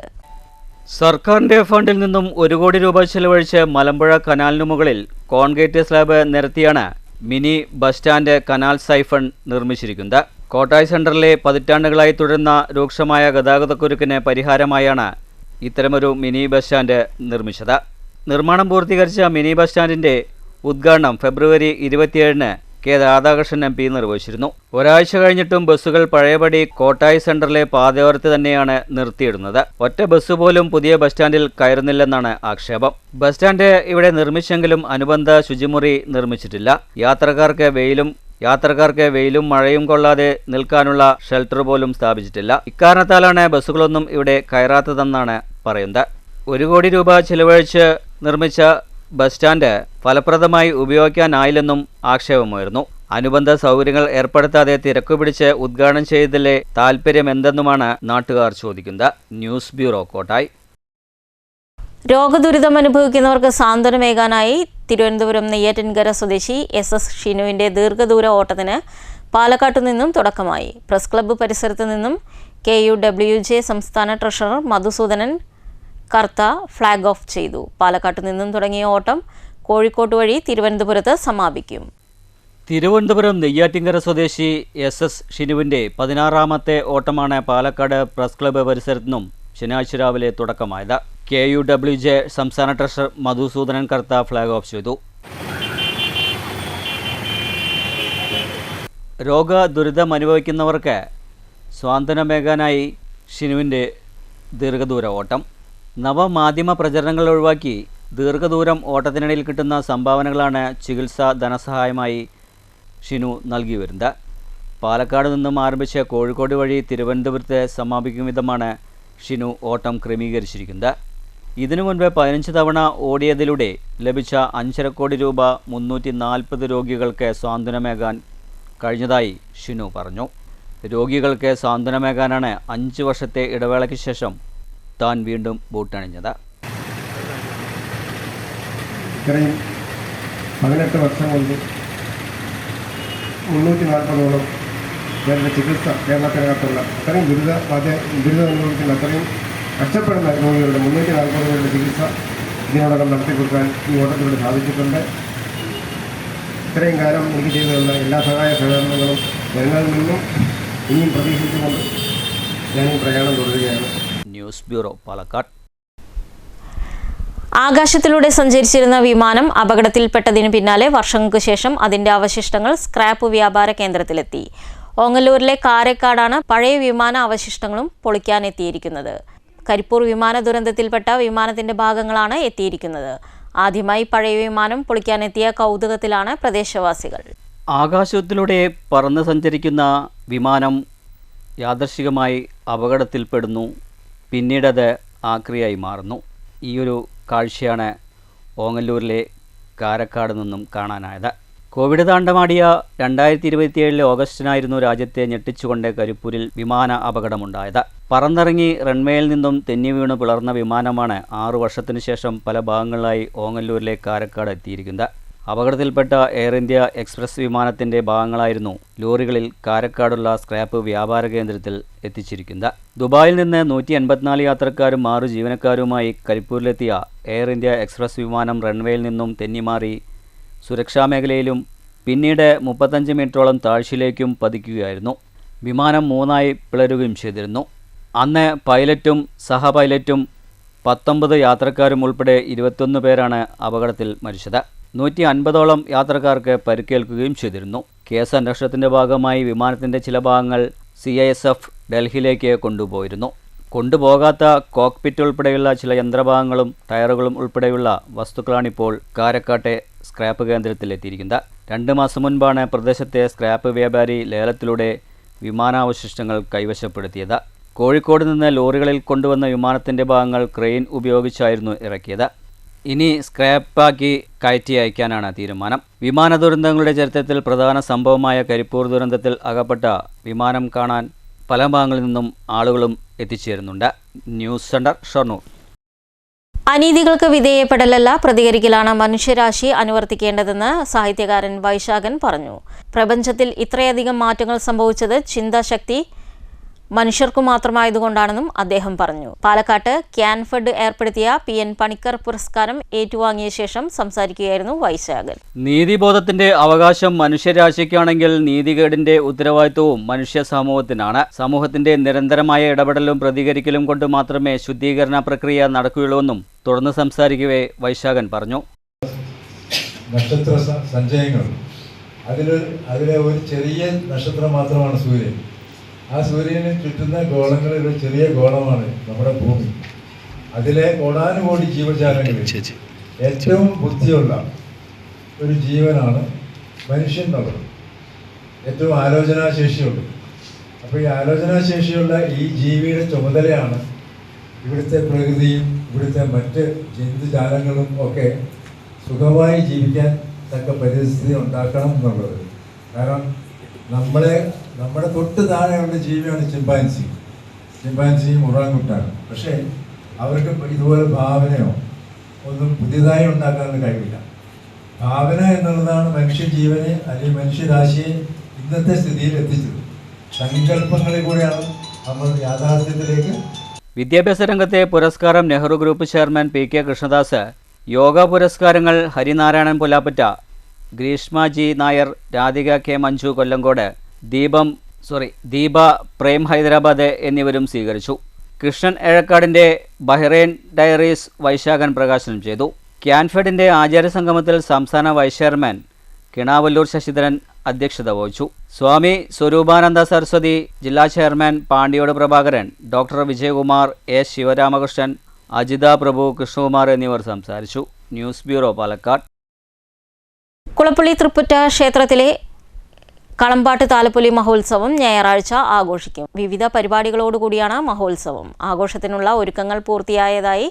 സർക്കാരിൻ്റെ ഫണ്ടിൽ നിന്നും 1 കോടി രൂപ ചെലവഴിച്ച് മലമ്പുഴ കനാലിനു മുകളിൽ കോൺക്രീറ്റ് സ്ലാബ് നിരത്തിയാണ് മിനി ബസ് സ്റ്റാൻഡ് കനാൽ സൈഫൺ നിർമ്മിച്ചിരിക്കുന്നത്. കോട്ടായി സെൻറ്ററിലെ പതിറ്റാണ്ടുകളായി തുടരുന്ന രൂക്ഷമായ ഗതാഗതക്കുരുക്കിന് പരിഹാരമായാണ് ഇത്തരമൊരു മിനി ബസ് സ്റ്റാൻഡ് നിർമ്മിച്ചത്. നിർമ്മാണം പൂർത്തീകരിച്ച മിനി ബസ് സ്റ്റാൻഡിൻ്റെ ഉദ്ഘാടനം ഫെബ്രുവരി 27-ന് കെ രാധാകൃഷ്ണൻ MP നിർവഹിച്ചിരുന്നു. ഒരാഴ്ച കഴിഞ്ഞിട്ടും ബസ്സുകൾ പഴയപടി കോട്ടായി സെൻറ്ററിലെ പാതയോരത്ത് തന്നെയാണ് നിർത്തിയിടുന്നത്. ഒറ്റ ബസ് പോലും പുതിയ ബസ് സ്റ്റാൻഡിൽ കയറുന്നില്ലെന്നാണ് ആക്ഷേപം. ബസ് സ്റ്റാൻഡ് ഇവിടെ നിർമ്മിച്ചെങ്കിലും അനുബന്ധ ശുചിമുറി നിർമ്മിച്ചിട്ടില്ല. യാത്രക്കാർക്ക് വെയിലും മഴയും കൊള്ളാതെ നിൽക്കാനുള്ള ഷെൽട്ടർ പോലും സ്ഥാപിച്ചിട്ടില്ല. ഇക്കാരണത്താലാണ് ബസ്സുകളൊന്നും ഇവിടെ കയറാത്തതെന്നാണ് പറയുന്നത്. 1 കോടി രൂപ ചിലവഴിച്ച് നിർമ്മിച്ച ബസ് സ്റ്റാൻഡ് ഫലപ്രദമായി ഉപയോഗിക്കാനായില്ലെന്നും ആക്ഷേപമായിരുന്നു. അനുബന്ധ സൗകര്യങ്ങൾ ഏർപ്പെടുത്താതെ തിരക്കുപിടിച്ച് ഉദ്ഘാടനം ചെയ്തതിലെ താൽപ്പര്യം എന്തെന്നുമാണ് നാട്ടുകാർ ചോദിക്കുന്നത്. News bureau, Kottayi. രോഗദുരിതം അനുഭവിക്കുന്നവർക്ക് സാന്ത്വനമേകാനായി തിരുവനന്തപുരം നെയ്യാറ്റിൻകര സ്വദേശി SS ഷിനുവിൻ്റെ ദീർഘദൂര ഓട്ടത്തിന് പാലക്കാട്ടു നിന്നും തുടക്കമായി. പ്രസ് ക്ലബ്ബ് പരിസരത്ത് നിന്നും KUWJ സംസ്ഥാന ട്രഷറർ മധുസൂദനൻ കർത്ത ഫ്ലാഗ് ഓഫ് ചെയ്തു. പാലക്കാട്ടു നിന്നും തുടങ്ങിയ ഓട്ടം കോഴിക്കോട് വഴി തിരുവനന്തപുരത്ത് സമാപിക്കും. തിരുവനന്തപുരം നെയ്യാറ്റിൻകര സ്വദേശി SS ഷിനുവിൻ്റെ 16ാമത്തെ ഓട്ടമാണ് പാലക്കാട് പ്രസ് ക്ലബ്ബ് പരിസരത്തു നിന്നും ശനിയാഴ്ച രാവിലെ തുടക്കമായത്. KUWJ സംസ്ഥാന ട്രഷറർ മധുസൂദനൻ കർത്ത ഫ്ലാഗ് ഓഫ് ചെയ്തു. രോഗദുരിതമനുഭവിക്കുന്നവർക്ക് സ്വാന്തനമേകാനായി ഷിനുവിൻ്റെ ദീർഘദൂര ഓട്ടം. നവമാധ്യമ പ്രചരണങ്ങൾ ഒഴിവാക്കി ദീർഘദൂരം ഓട്ടത്തിനിടയിൽ കിട്ടുന്ന സംഭാവനകളാണ് ചികിത്സാ ധനസഹായമായി ഷിനു നൽകി വരുന്നത്. പാലക്കാട് നിന്നും ആരംഭിച്ച കോഴിക്കോട് വഴി തിരുവനന്തപുരത്തെ സമാപിക്കും വിധമാണ് ഷിനു ഓട്ടം ക്രമീകരിച്ചിരിക്കുന്നത്. ഇതിനു മുൻപ് 15 തവണ ഓടിയതിലൂടെ ലഭിച്ച 5.5 കോടി രൂപ 340 രോഗികൾക്ക് സാന്ത്വനമേകാൻ കഴിഞ്ഞതായി ഷിനു പറഞ്ഞു. രോഗികൾക്ക് സാന്ത്വനമേകാനാണ് 5 വർഷത്തെ ഇടവേളയ്ക്ക് ശേഷം താൻ വീണ്ടും ബൂട്ടണിഞ്ഞത്. ഇത്രയും 18 വർഷം കൊണ്ട് 340ഓളം പേരുടെ ചികിത്സ കേരളത്തിനകത്തുള്ള അത്രയും ദുരിതം അനുഭവിക്കുന്ന അത്രയും കഷ്ടപ്പെടുന്ന രോഗികളുടെ 340 പേരുടെ ചികിത്സ ഇതിനോടകം നടത്തി കൊടുക്കാൻ ഈ ഓട്ടത്തിലൂടെ സാധിച്ചിട്ടുണ്ട്. ഇത്രയും കാലം എനിക്ക് ചെയ്തുള്ള എല്ലാ സഹായ സഹകരണങ്ങളും ജനങ്ങളിൽ നിന്നും ഇനിയും പ്രതീക്ഷിച്ചുകൊണ്ട് ഞാൻ ഈ പ്രയാണം തുടരുകയാണ്. News bureau, Palakkad. ആകാശത്തിലൂടെ സഞ്ചരിച്ചിരുന്ന വിമാനം അപകടത്തിൽപ്പെട്ടതിനു പിന്നാലെ വർഷങ്ങൾക്ക് ശേഷം അതിന്റെ അവശിഷ്ടങ്ങൾ സ്ക്രാപ്പ് വ്യാപാര കേന്ദ്രത്തിലെത്തി. ഓങ്ങല്ലൂരിലെ കാരക്കാടാണ് പഴയ വിമാന അവശിഷ്ടങ്ങളും പൊളിക്കാനെത്തിയിരിക്കുന്നത്. കരിപ്പൂർ വിമാന ദുരന്തത്തിൽപ്പെട്ട വിമാനത്തിന്റെ ഭാഗങ്ങളാണ് എത്തിയിരിക്കുന്നത്. ആദ്യമായി പഴയ വിമാനം പൊളിക്കാനെത്തിയ കൗതുകത്തിലാണ് പ്രദേശവാസികൾ. ആകാശത്തിലൂടെ പറന്ന് സഞ്ചരിക്കുന്ന വിമാനം യാദൃശ്ചികമായി അപകടത്തിൽപ്പെടുന്നു. പിന്നീടത് ആക്രിയായി മാറുന്നു. ഈയൊരു കാഴ്ചയാണ് ഓങ്ങല്ലൂരിലെ കാരക്കാട് നിന്നും കാണാനായത്. കോവിഡ് താണ്ഡമാടിയ 2027 ഓഗസ്റ്റിനായിരുന്നു രാജ്യത്തെ ഞെട്ടിച്ചുകൊണ്ട് കരിപ്പൂരിൽ വിമാന അപകടമുണ്ടായത്. പറന്നിറങ്ങി റൺവേയിൽ നിന്നും തെന്നി വീണു പിളർന്ന വിമാനമാണ് 6 വർഷത്തിനു ശേഷം പല ഭാഗങ്ങളിലായി ഓങ്ങല്ലൂരിലെ കാരക്കാട് എത്തിയിരിക്കുന്നത്. അപകടത്തിൽപ്പെട്ട എയർ ഇന്ത്യ എക്സ്പ്രസ് വിമാനത്തിൻ്റെ ഭാഗങ്ങളായിരുന്നു ലോറികളിൽ കാരക്കാടുള്ള സ്ക്രാപ്പ് വ്യാപാര കേന്ദ്രത്തിൽ എത്തിച്ചിരിക്കുന്നത്. ദുബായിൽ നിന്ന് 184 യാത്രക്കാരും 6 ജീവനക്കാരുമായി കരിപ്പൂരിലെത്തിയ എയർ ഇന്ത്യ എക്സ്പ്രസ് വിമാനം റൺവേയിൽ നിന്നും തെന്നിമാറി സുരക്ഷാ മേഖലയിലും പിന്നീട് 35 മീറ്ററോളം താഴ്ചയിലേക്കും പതിക്കുകയായിരുന്നു. വിമാനം 3ആയി പിളരുകയും ചെയ്തിരുന്നു. അന്ന് പൈലറ്റും സഹ പൈലറ്റും 19 യാത്രക്കാരും ഉൾപ്പെടെ 21 പേരാണ് അപകടത്തിൽ മരിച്ചത്. 150ഓളം യാത്രക്കാർക്ക് പരിക്കേൽക്കുകയും ചെയ്തിരുന്നു. കേസ് അന്വേഷണത്തിൻ്റെ ഭാഗമായി വിമാനത്തിൻ്റെ ചില ഭാഗങ്ങൾ CISF ഡൽഹിയിലേക്ക് കൊണ്ടുപോയിരുന്നു. കൊണ്ടുപോകാത്ത കോക്പിറ്റ് ഉൾപ്പെടെയുള്ള ചില യന്ത്രഭാഗങ്ങളും ടയറുകളും ഉൾപ്പെടെയുള്ള വസ്തുക്കളാണിപ്പോൾ കാരക്കാട്ടെ സ്ക്രാപ്പ് കേന്ദ്രത്തിലെത്തിയിരിക്കുന്നത്. 2 മാസം മുൻപാണ് പ്രദേശത്തെ സ്ക്രാപ്പ് വ്യാപാരി ലേലത്തിലൂടെ വിമാനാവശിഷ്ടങ്ങൾ കൈവശപ്പെടുത്തിയത്. കോഴിക്കോട് നിന്ന് ലോറികളിൽ കൊണ്ടുവന്ന വിമാനത്തിൻ്റെ ഭാഗങ്ങൾ ക്രെയിൻ ഉപയോഗിച്ചായിരുന്നു ഇറക്കിയത്. ഇനി സ്ക്രാപ്പാക്കി കയറ്റി അയക്കാനാണ് തീരുമാനം. വിമാന ദുരന്തങ്ങളുടെ ചരിത്രത്തിൽ പ്രധാന സംഭവമായ കരിപ്പൂർ ദുരന്തത്തിൽ അകപ്പെട്ട വിമാനം കാണാൻ പല ഭാഗങ്ങളിൽ നിന്നും ആളുകളും എത്തിച്ചേരുന്നുണ്ട്. News centre, Shoranur. അനീതികൾക്ക് വിധേയപ്പെടലല്ല, പ്രതികരിക്കലാണ് മനുഷ്യരാശി അനുവർത്തിക്കേണ്ടതെന്ന് സാഹിത്യകാരൻ വൈശാഖൻ പറഞ്ഞു. പ്രപഞ്ചത്തിൽ ഇത്രയധികം മാറ്റങ്ങൾ സംഭവിച്ചത് ചിന്താശക്തി മനുഷ്യർക്കു മാത്രമായതുകൊണ്ടാണെന്നും അദ്ദേഹം പറഞ്ഞു. പാലക്കാട്ട് ക്യാൻഫെഡ് ഏർപ്പെടുത്തിയ PN പണിക്കർ പുരസ്കാരം ഏറ്റുവാങ്ങിയ ശേഷം സംസാരിക്കുകയായിരുന്നു വൈശാഖൻ. നീതിബോധത്തിന്റെ അവകാശം മനുഷ്യരാശിക്കാണെങ്കിൽ നീതികേടിന്റെ ഉത്തരവാദിത്വവും മനുഷ്യ സമൂഹത്തിനാണ്. സമൂഹത്തിന്റെ നിരന്തരമായ ഇടപെടലും പ്രതികരിക്കലും കൊണ്ട് മാത്രമേ ശുദ്ധീകരണ പ്രക്രിയ നടക്കുകയുള്ളൂവെന്നും തുടർന്ന് സംസാരിക്കവേ വൈശാഖൻ പറഞ്ഞു. നക്ഷത്ര സഞ്ചയങ്ങൾ അതിലെ ഒരു ചെറിയ നക്ഷത്രം മാത്രമാണ് സൂര്യൻ. ആ സൂര്യന് ചുറ്റുന്ന ഗോളങ്ങളിൽ ഒരു ചെറിയ ഗോളമാണ് നമ്മുടെ ഭൂമി. അതിലെ കോടാനുകോടി ജീവജാലങ്ങളിൽ ഏറ്റവും ബുദ്ധിയുള്ള ഒരു ജീവനാണ് മനുഷ്യൻ എന്നുള്ളത്. ഏറ്റവും ആലോചനാശേഷിയുള്ളത്. അപ്പോൾ ഈ ആലോചനാശേഷിയുള്ള ഈ ജീവിയുടെ ചുമതലയാണ് ഇവിടുത്തെ പ്രകൃതിയും ഇവിടുത്തെ മറ്റ് ജന്തുജാലങ്ങളും ഒക്കെ സുഖമായി ജീവിക്കാൻ തക്ക പരിസ്ഥിതി ഉണ്ടാക്കണം എന്നുള്ളത്. കാരണം നമ്മുടെ തൊട്ട് താഴെയുള്ള ജീവിയാണ് ചിമ്പാൻസിയും ഉറാങ്കുട്ടാനും. പക്ഷേ അവർക്ക് ഇതുപോലെ ഭാവനയോ ഒന്നും പുതിയതായി ഉണ്ടാക്കാനുള്ള കഴിവില്ല. ഭാവന എന്നുള്ളതാണ് മനുഷ്യജീവനെ അല്ലെങ്കിൽ മനുഷ്യരാശിയെ ഇന്നത്തെ സ്ഥിതിയിൽ എത്തിച്ചത്. സങ്കല്പങ്ങളിൽ കൂടെയാണ് നമ്മൾ യാഥാർത്ഥ്യത്തിലേക്ക്. വിദ്യാഭ്യാസ രംഗത്തെ പുരസ്കാരം Nehru group chairman PK Krishnadas, yoga പുരസ്കാരങ്ങൾ ഹരിനാരായണൻ പുലാപ്പറ്റ, ഗ്രീഷ്മ G നായർ, രാധിക K മഞ്ജു കൊല്ലങ്കോട്, ദീപ പ്രേം ഹൈദരാബാദ് എന്നിവരും സ്വീകരിച്ചു. കൃഷ്ണൻ ഏഴക്കാടിൻ്റെ ബഹ്റൈൻ ഡയറീസ് വൈശാഖൻ പ്രകാശനം ചെയ്തു. ക്യാൻഫെഡിൻ്റെ ആചാര്യസംഗമത്തിൽ സംസ്ഥാന വൈസ് ചെയർമാൻ കിണാവല്ലൂർ ശശിധരൻ അധ്യക്ഷത വഹിച്ചു. സ്വാമി സ്വരൂപാനന്ദ സരസ്വതി, ജില്ലാ chairman Pandiyode Prabhakaran, doctor Vijayakumar, A Sivaramakrishnan, Ajitha Prabhu, Krishnakumar എന്നിവർ സംസാരിച്ചു. News bureau, Palakkad. കുളപ്പള്ളി തൃപ്പുറ്റ ക്ഷേത്രത്തിലെ കളമ്പാട്ട് താലപ്പൊലി മഹോത്സവം ഞായറാഴ്ച ആഘോഷിക്കും. വിവിധ പരിപാടികളോടുകൂടിയാണ് മഹോത്സവം. ആഘോഷത്തിനുള്ള ഒരുക്കങ്ങൾ പൂർത്തിയായതായി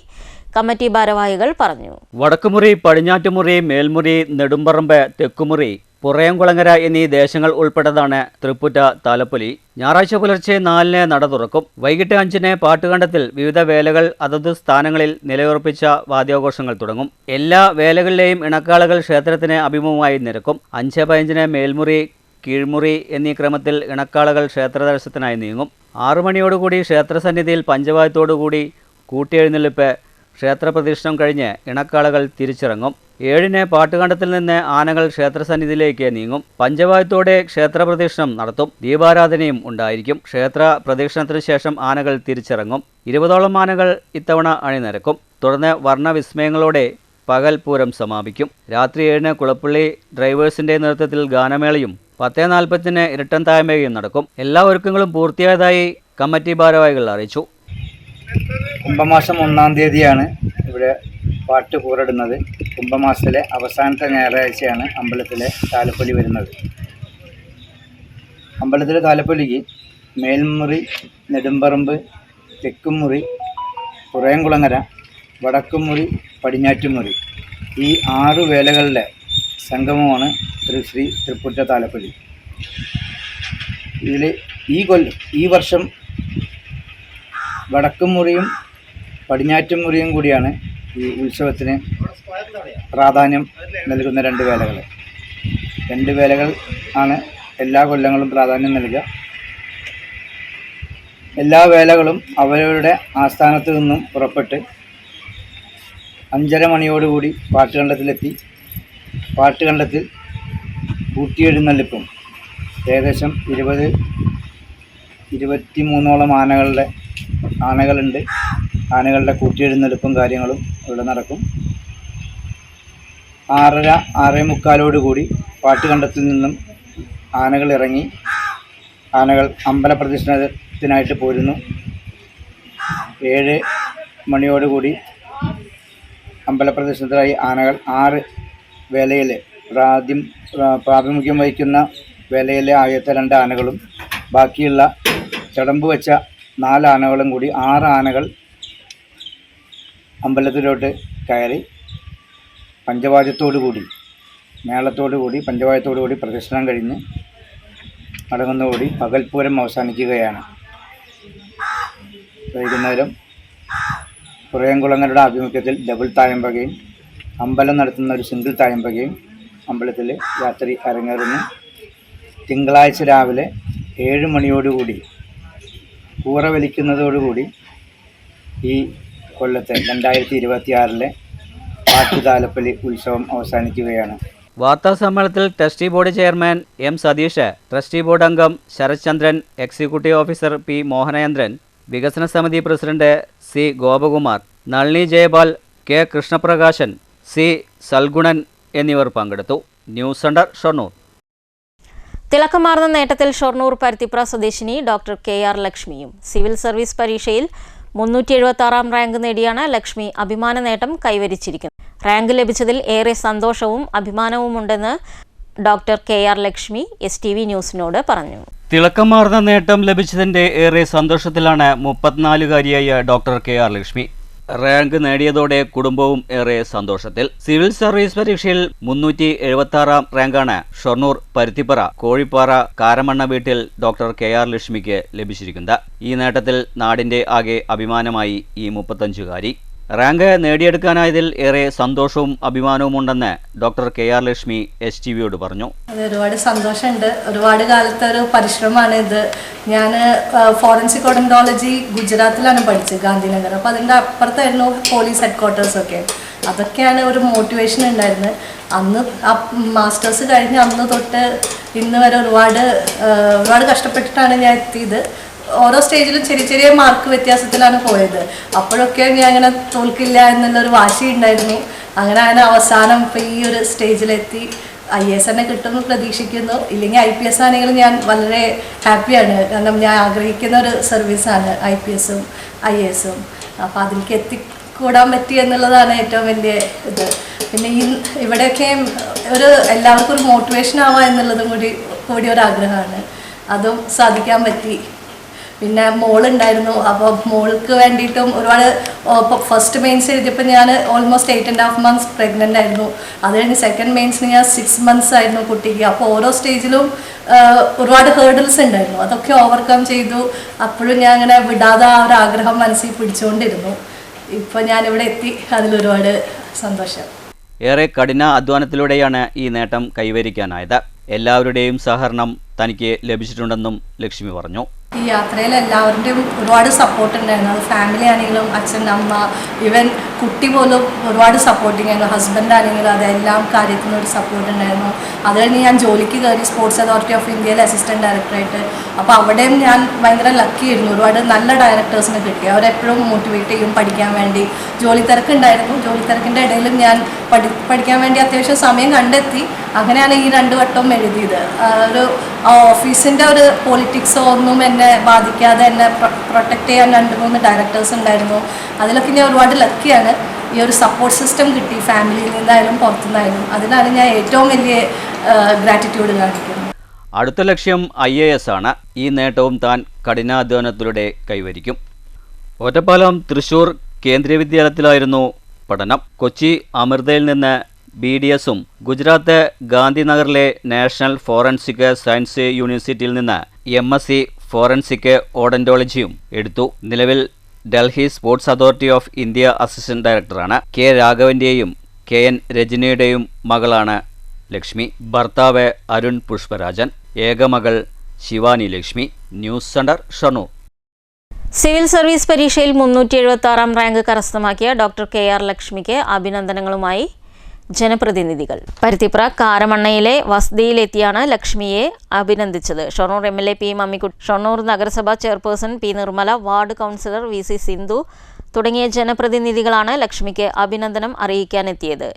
കമ്മിറ്റി ഭാരവാഹികൾ പറഞ്ഞു. വടക്കുമുറി, പടിഞ്ഞാറ്റുമുറി, മേൽമുറി, നെടുമ്പറമ്പ്, തെക്കുമുറി, പുറയംകുളങ്ങര എന്നീ ദേശങ്ങൾ ഉൾപ്പെട്ടതാണ് തൃപ്പുറ്റ താലപ്പൊലി. ഞായറാഴ്ച പുലർച്ചെ 4-ന് നട തുറക്കും. വൈകിട്ട് 5-ന് പാട്ടുകണ്ടത്തിൽ വിവിധ വേലകൾ അതത് സ്ഥാനങ്ങളിൽ നിലയുറപ്പിച്ച വാദ്യാഘോഷങ്ങൾ തുടങ്ങും. എല്ലാ വേലകളിലെയും ഇണക്കാളുകൾ ക്ഷേത്രത്തിന് അഭിമുഖമായി നിരക്കും. 5:15-ന് മേൽമുറി, കീഴ്മുറി എന്നീ ക്രമത്തിൽ ഇണക്കാളകൾ ക്ഷേത്രദർശനത്തിനായി നീങ്ങും. 6 മണിയോടുകൂടി ക്ഷേത്രസന്നിധിയിൽ പഞ്ചവാദ്യത്തോടുകൂടി കൂട്ടിയെഴുന്നള്ളിപ്പ്, ക്ഷേത്രപ്രദക്ഷിണം കഴിഞ്ഞ് ഇണക്കാളകൾ തിരിച്ചിറങ്ങും. 7-ന് പാട്ടുകണ്ടത്തിൽ നിന്ന് ആനകൾ ക്ഷേത്രസന്നിധിയിലേക്ക് നീങ്ങും. പഞ്ചവാദ്യത്തോടെ ക്ഷേത്രപ്രദക്ഷിണം നടത്തും. ദീപാരാധനയും ഉണ്ടായിരിക്കും. ക്ഷേത്ര പ്രദക്ഷിണത്തിനു ശേഷം ആനകൾ തിരിച്ചിറങ്ങും. 20ഓളം ആനകൾ ഇത്തവണ അണിനിരക്കും. തുടർന്ന് വർണ്ണവിസ്മയങ്ങളോടെ പകൽ പൂരം സമാപിക്കും. രാത്രി 7-ന് കുളപ്പള്ളി ഡ്രൈവേഴ്സിന്റെ നേതൃത്വത്തിൽ ഗാനമേളയും 10:45-ന് ഇരട്ടൻ തായ്മയും നടക്കും. എല്ലാ ഒരുക്കങ്ങളും പൂർത്തിയായതായി കമ്മിറ്റി ഭാരവാഹികൾ അറിയിച്ചു. കുംഭമാസം 1-ാം തീയതിയാണ് ഇവിടെ പാട്ട് കൂറിടുന്നത്. കുംഭമാസത്തിലെ അവസാനത്തെ ഞായറാഴ്ചയാണ് അമ്പലത്തിലെ താലപ്പൊലി വരുന്നത്. അമ്പലത്തിലെ താലപ്പൊലിക്ക് മേൽമുറി, നെടുമ്പറമ്പ്, തെക്കുമുറി, പുറയംകുളങ്ങര, വടക്കുമുറി, പടിഞ്ഞാറ്റുമുറി ഈ 6 വേലകളുടെ സംഗമമാണ് ശ്രീ തൃപ്പുറ്റ താലപ്പൊലി. ഇതിൽ ഈ വർഷം വടക്കുമുറിയും പടിഞ്ഞാറ്റുമുറിയും കൂടിയാണ് ഈ ഉത്സവത്തിന് പ്രാധാന്യം നൽകുന്ന 2 വേലകൾ. 2 വേലകൾ ആണ് എല്ലാ കൊല്ലങ്ങളും പ്രാധാന്യം നൽകുക. എല്ലാ വേലകളും അവരവരുടെ ആസ്ഥാനത്ത് നിന്നും പുറപ്പെട്ട് 5:30 മണിയോടുകൂടി പാട്ടുകണ്ടത്തിലെത്തി പാട്ടുകണ്ടത്തിൽ കൂട്ടിയെഴുന്നള്ളിപ്പും ഏകദേശം 23ഓളം ആനകളുണ്ട്. ആനകളുടെ കൂട്ടിയെഴുന്നള്ളിപ്പും കാര്യങ്ങളും ഇവിടെ നടക്കും. 6:30-6:45 പാട്ടുകണ്ടത്തിൽ നിന്നും ആനകൾ ഇറങ്ങി ആനകൾ അമ്പലപ്രദക്ഷിണത്തിനായിട്ട് പോരുന്നു. 7 മണിയോടുകൂടി അമ്പലപ്രദക്ഷിണത്തിനായി ആനകൾ 6 വേലയിൽ പ്രാതിമുഖ്യം വഹിക്കുന്ന വേലയിലെ ആദ്യത്തെ 2 ആനകളും ബാക്കിയുള്ള ചടമ്പ് വെച്ച 4 ആനകളും കൂടി 6 ആനകൾ അമ്പലത്തിലോട്ട് കയറി പഞ്ചവാദ്യത്തോടുകൂടി മേളത്തോടുകൂടി പഞ്ചവാദ്യത്തോടുകൂടി പ്രദക്ഷിണം കഴിഞ്ഞ് മടങ്ങുന്നതോടുകൂടി പകൽപ്പൂരം അവസാനിക്കുകയാണ്. വൈകുന്നേരം പുറയംകുളങ്ങളുടെ ആഭിമുഖ്യത്തിൽ ഡബിൾ തായമ്പകയും അമ്പലം നടത്തുന്ന ഒരു സിംഗിൾ തായമ്പകയും അമ്പലത്തിൽ രാത്രി അരങ്ങേറുന്നു. തിങ്കളാഴ്ച രാവിലെ 7 മണിയോടുകൂടി കൂറ വലിക്കുന്നതോടുകൂടി ഈ കൊല്ലത്തെ 2026-ലെ പാട്ടുതാലപ്പൊലി ഉത്സവം അവസാനിക്കുകയാണ്. വാർത്താസമ്മേളനത്തിൽ trustee board chairman M Satheesh, trustee board അംഗം Sarath Chandran, executive officer P Mohanachandran, വികസന സമിതി president C Gopakumar, Nalini Jayapal, K Krishnaprakashan, C Salgunan എന്നിവർ പങ്കെടുത്തു. News centre, Shoranur. തിളക്കമാർന്ന നേട്ടത്തിൽ ഷൊർണൂർ പരുത്തിപ്ര സ്വദേശിനി ഡോക്ടർ KR ലക്ഷ്മിയും. സിവിൽ സർവീസ് പരീക്ഷയിൽ 376-ാം റാങ്ക് നേടിയാണ് ലക്ഷ്മി അഭിമാന നേട്ടം കൈവരിച്ചിരിക്കുന്നത്. റാങ്ക് ലഭിച്ചതിൽ ഏറെ സന്തോഷവും അഭിമാനവുമുണ്ടെന്ന് ഡോക്ടർ KR ലക്ഷ്മി STV ന്യൂസിനോട് പറഞ്ഞു. തിളക്കമാർന്ന നേട്ടം ലഭിച്ചതിൻ്റെ ഏറെ സന്തോഷത്തിലാണ് 34-കാരിയായ ഡോക്ടർ KR ലക്ഷ്മി. റാങ്ക് നേടിയതോടെ കുടുംബവും ഏറെ സന്തോഷത്തിൽ. സിവിൽ സർവീസ് പരീക്ഷയിൽ 376-ാം റാങ്കാണ് ഷൊർണൂർ പരുത്തിപ്പറ കോഴിപ്പാറ കാരമണ്ണ വീട്ടിൽ ഡോക്ടർ KR ലക്ഷ്മിക്ക് ലഭിച്ചിരിക്കുന്നത്. ഈ നേട്ടത്തിൽ നാടിന്റെ ആകെ അഭിമാനമായി ഈ 35-കാരി. റാങ്ക് നേടിയെടുക്കാനായതിൽ ഏറെ സന്തോഷവും അഭിമാനവും ഉണ്ടെന്ന് ഡോക്ടർ KR ലക്ഷ്മി STVയോട് പറഞ്ഞു. ഒരുപാട് സന്തോഷമുണ്ട്. ഒരുപാട് കാലത്തെ ഒരു പരിശ്രമമാണ് ഇത്. ഞാൻ ഫോറൻസിക് ഓഡോntology ഗുജറാത്തിലാണ് പഠിച്ചത്, ഗാന്ധിനഗർ. അപ്പോൾ അതിൻ്റെ അപ്പുറത്തായിരുന്നു പോലീസ് ഹെഡ്ക്വാർട്ടേഴ്സൊക്കെ. അതൊക്കെയാണ് ഒരു മോട്ടിവേഷൻ ഉണ്ടായിരുന്നത്. അന്ന് ആ മാസ്റ്റേഴ്സ് കഴിഞ്ഞ് അന്ന് തൊട്ട് ഇന്ന് വരെ ഒരുപാട് കഷ്ടപ്പെട്ടിട്ടാണ് ഞാൻ എത്തിയത്. ഓരോ സ്റ്റേജിലും ചെറിയ ചെറിയ മാർക്ക് വ്യത്യാസത്തിലാണ് പോയത്. അപ്പോഴൊക്കെ ഞാൻ അങ്ങനെ തോൽക്കില്ല എന്നുള്ളൊരു വാശി ഉണ്ടായിരുന്നു. അങ്ങനെ അവസാനം ഇപ്പോൾ ഈ ഒരു സ്റ്റേജിലെത്തി. IAS തന്നെ കിട്ടുമെന്ന് പ്രതീക്ഷിക്കുന്നു. ഇല്ലെങ്കിൽ IPS ആണെങ്കിലും ഞാൻ വളരെ ഹാപ്പിയാണ്. കാരണം ഞാൻ ആഗ്രഹിക്കുന്ന ഒരു സർവീസാണ് IPS-ഉം IAS-ഉം. അപ്പോൾ അതിലേക്ക് എത്തിക്കൂടാൻ പറ്റി എന്നുള്ളതാണ് ഏറ്റവും വലിയ ഇത്. പിന്നെ ഇവിടെയൊക്കെ എല്ലാവർക്കും ഒരു മോട്ടിവേഷൻ ആവുക എന്നുള്ളതും കൂടി കൂടി ഒരു ആഗ്രഹമാണ്. അതും സാധിക്കാൻ പറ്റി. പിന്നെ മോളുണ്ടായിരുന്നു, അപ്പോൾ മോൾക്ക് വേണ്ടിയിട്ടും ഒരുപാട് ഫസ്റ്റ് മെയിൻസ് എഴുതിയപ്പോൾ ഞാൻ ഓൾമോസ്റ്റ് 8.5 months പ്രഗ്നൻ്റ് ആയിരുന്നു. അത് കഴിഞ്ഞ് സെക്കൻഡ് മെയിൻസിന് ഞാൻ 6 months ആയിരുന്നു കുട്ടിക്ക്. അപ്പോൾ ഓരോ സ്റ്റേജിലും ഒരുപാട് ഹേർഡിൽസ് ഉണ്ടായിരുന്നു. അതൊക്കെ ഓവർകം ചെയ്തു. അപ്പോഴും ഞാൻ അങ്ങനെ വിടാതെ ആ ഒരു ആഗ്രഹം മനസ്സിൽ പിടിച്ചുകൊണ്ടിരുന്നു. ഇപ്പോൾ ഞാനിവിടെ എത്തി, അതിലൊരുപാട് സന്തോഷം. ഏറെ കഠിന അധ്വാനത്തിലൂടെയാണ് ഈ നേട്ടം കൈവരിക്കാനായത്. എല്ലാവരുടെയും സഹകരണം തനിക്ക് ലഭിച്ചിട്ടുണ്ടെന്നും ലക്ഷ്മി പറഞ്ഞു. ഈ യാത്രയിൽ എല്ലാവരുടെയും ഒരുപാട് സപ്പോർട്ട് ഉണ്ടായിരുന്നു. അത് ഫാമിലി ആണെങ്കിലും അച്ഛൻ, അമ്മ, ഈവൻ കുട്ടി പോലും ഒരുപാട് സപ്പോർട്ടിങ് ആയിരുന്നു. ഹസ്ബൻഡ് ആണെങ്കിലും അതെല്ലാം കാര്യത്തിനും ഒരു സപ്പോർട്ട് ഉണ്ടായിരുന്നു. അത് കഴിഞ്ഞ് ഞാൻ ജോലിക്ക് കയറി സ്പോർട്സ് അതോറിറ്റി ഓഫ് ഇന്ത്യയിലെ അസിസ്റ്റൻറ്റ് ഡയറക്ടറായിട്ട്. അപ്പോൾ അവിടെയും ഞാൻ ഭയങ്കര ലക്കി ആയിരുന്നു. ഒരുപാട് നല്ല ഡയറക്ടേഴ്സിനെ കിട്ടി. അവരെപ്പോഴും മോട്ടിവേറ്റ് ചെയ്യും പഠിക്കാൻ വേണ്ടി. ജോലി തിരക്കുണ്ടായിരുന്നു. ജോലി തിരക്കിൻ്റെ ഇടയിലും ഞാൻ പഠിക്കാൻ വേണ്ടി അത്യാവശ്യം സമയം കണ്ടെത്തി. അങ്ങനെയാണ് ഈ 2 വട്ടവും എഴുതിയത്. ഒരു ഓഫീസിൻ്റെ ഒരു പൊളിറ്റിക്സോ ഒന്നും എന്നെ ബാധിക്കാതെ എന്നെ പ്രൊട്ടക്റ്റ് ചെയ്യാൻ 2-3 ഡയറക്ടേഴ്സ് ഉണ്ടായിരുന്നു. അതിലൊക്കെ ഞാൻ ഒരുപാട് ലക്കിയാണ്. ഈ ഒരു സപ്പോർട്ട് സിസ്റ്റം കിട്ടി, ഫാമിലിയിൽ നിന്നായാലും പുറത്തുനിന്നായാലും. അതിനാണ് ഞാൻ ഏറ്റവും വലിയ ഗ്രാറ്റിറ്റ്യൂഡ് കാണിക്കുന്നത്. അടുത്ത ലക്ഷ്യം IAS ആണ്. ഈ നേട്ടവും താൻ കഠിനാധ്വാനത്തിലൂടെ കൈവരിക്കും. ഒറ്റപ്പാലം തൃശൂർ കേന്ദ്രീയ വിദ്യാലയത്തിലായിരുന്നു പഠനം. കൊച്ചി അമൃതയിൽ നിന്ന് BDSഉം ഗുജറാത്ത് ഗാന്ധിനഗറിലെ നാഷണൽ ഫോറൻസിക് സയൻസ് യൂണിവേഴ്സിറ്റിയിൽ നിന്ന് MSc ഫോറൻസിക് ഓഡന്റോളജിയും എടുത്തു. നിലവിൽ Delhi sports authority of India assistant ഡയറക്ടറാണ്. K രാഘവന്റെയും KN രജനിയുടെയും മകളാണ് ലക്ഷ്മി. ഭർത്താവ് അരുൺ പുഷ്പരാജൻ. ഏകമകൾ Shivani Lakshmi. News centre, Shoranur. Civil service പരീക്ഷയിൽ 376 റാങ്ക് കരസ്ഥമാക്കിയ ഡോക്ടർ KR ലക്ഷ്മിക്ക് അഭിനന്ദനങ്ങളുമായി ജനപ്രതിനിധികൾ. പരുത്തിപ്ര കാരമണ്ണയിലെ വസതിയിലെത്തിയാണ് ലക്ഷ്മിയെ അഭിനന്ദിച്ചത്. ഷൊർണൂർ MLA P മമ്മിക്കുട്ടി, ഷൊർണൂർ നഗരസഭ chairperson P Nirmala, ward councillor VC Sindhu തുടങ്ങിയ ജനപ്രതിനിധികളാണ് ലക്ഷ്മിക്ക് അഭിനന്ദനം അറിയിക്കാനെത്തിയത്.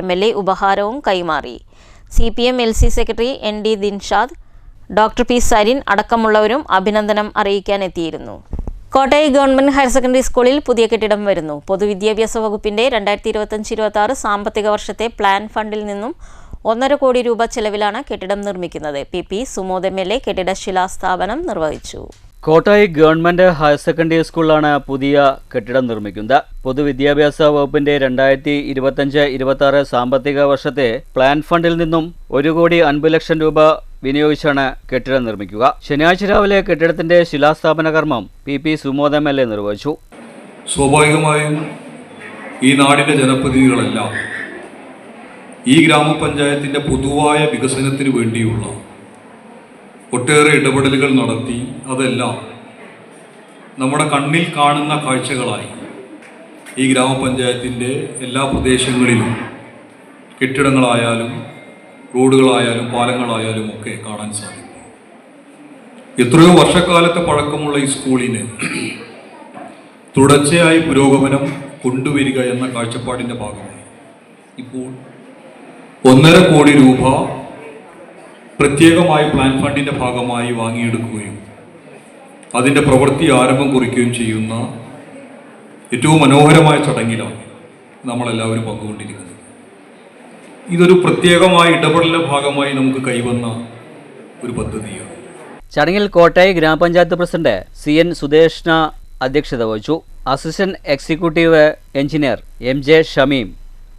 MLA ഉപഹാരവും കൈമാറി. CPM LC secretary ND Dinshad, doctor P Sarin അടക്കമുള്ളവരും അഭിനന്ദനം അറിയിക്കാനെത്തിയിരുന്നു. കോട്ടായി ഗവൺമെന്റ് ഹയർ സെക്കൻഡറി സ്കൂളിൽ പുതിയ കെട്ടിടം വരുന്നു. പൊതുവിദ്യാഭ്യാസ വകുപ്പിന്റെ 2025-26 സാമ്പത്തിക വർഷത്തെ പ്ലാൻ ഫണ്ടിൽ നിന്നും 1.5 കോടി രൂപ ചെലവിലാണ് കെട്ടിടം നിർമ്മിക്കുന്നത്. PP സുമോദ് MLA കെട്ടിട ശിലാസ്ഥാപനം നിർവഹിച്ചു. കോട്ടായി ഗവൺമെന്റ് ഹയർ സെക്കൻഡറി സ്കൂളിലാണ് പുതിയ കെട്ടിടം നിർമ്മിക്കുന്നത്. പൊതുവിദ്യാഭ്യാസ വകുപ്പിന്റെ 2025-26 സാമ്പത്തിക വർഷത്തെ പ്ലാൻ ഫണ്ടിൽ നിന്നും 1,50,00,000 രൂപ വിനിയോഗിച്ചാണ് കെട്ടിടം നിർമ്മിക്കുക. ശനിയാഴ്ച രാവിലെ കെട്ടിടത്തിന്റെ ശിലാസ്ഥാപന കർമ്മം PP സുമോദ് MLA നിർവഹിച്ചു. സ്വാഭാവികമായും ഈ നാടിൻ്റെ ജനപ്രതിനിധികളെല്ലാം ഈ ഗ്രാമപഞ്ചായത്തിൻ്റെ പൊതുവായ വികസനത്തിന് വേണ്ടിയുള്ള ഒട്ടേറെ ഇടപെടലുകൾ നടത്തി അതെല്ലാം നമ്മുടെ കണ്ണിൽ കാണുന്ന കാഴ്ചകളായി ഈ ഗ്രാമപഞ്ചായത്തിൻ്റെ എല്ലാ പ്രദേശങ്ങളിലും കെട്ടിടങ്ങളായാലും റോഡുകളായാലും പാലങ്ങളായാലും ഒക്കെ കാണാൻ സാധിക്കും. എത്രയോ വർഷക്കാലത്തെ പഴക്കമുള്ള ഈ സ്കൂളിന് തുടർച്ചയായി പുരോഗമനം കൊണ്ടുവരിക എന്ന കാഴ്ചപ്പാടിൻ്റെ ഭാഗമായി ഇപ്പോൾ 1.5 കോടി രൂപ പ്രത്യേകമായി പ്ലാൻ ഫണ്ടിൻ്റെ ഭാഗമായി വാങ്ങിയെടുക്കുകയും അതിൻ്റെ പ്രവൃത്തി ആരംഭം കുറിക്കുകയും ചെയ്യുന്ന ഏറ്റവും മനോഹരമായ ചടങ്ങിലാണ് നമ്മളെല്ലാവരും പങ്കുകൊണ്ടിരിക്കുന്നത്. ഇതൊരു പ്രത്യേകമായ ഇടപെടലിന്റെ ഭാഗമായി നമുക്ക് കൈവന്ന ഒരു പദ്ധതിയാണ്. ചടങ്ങിൽ കോട്ടായി ഗ്രാമപഞ്ചായത്ത് പ്രസിഡന്റ് CN സുദേഷ്ണ അധ്യക്ഷത വഹിച്ചു. Assistant executive engineer MJ Shameem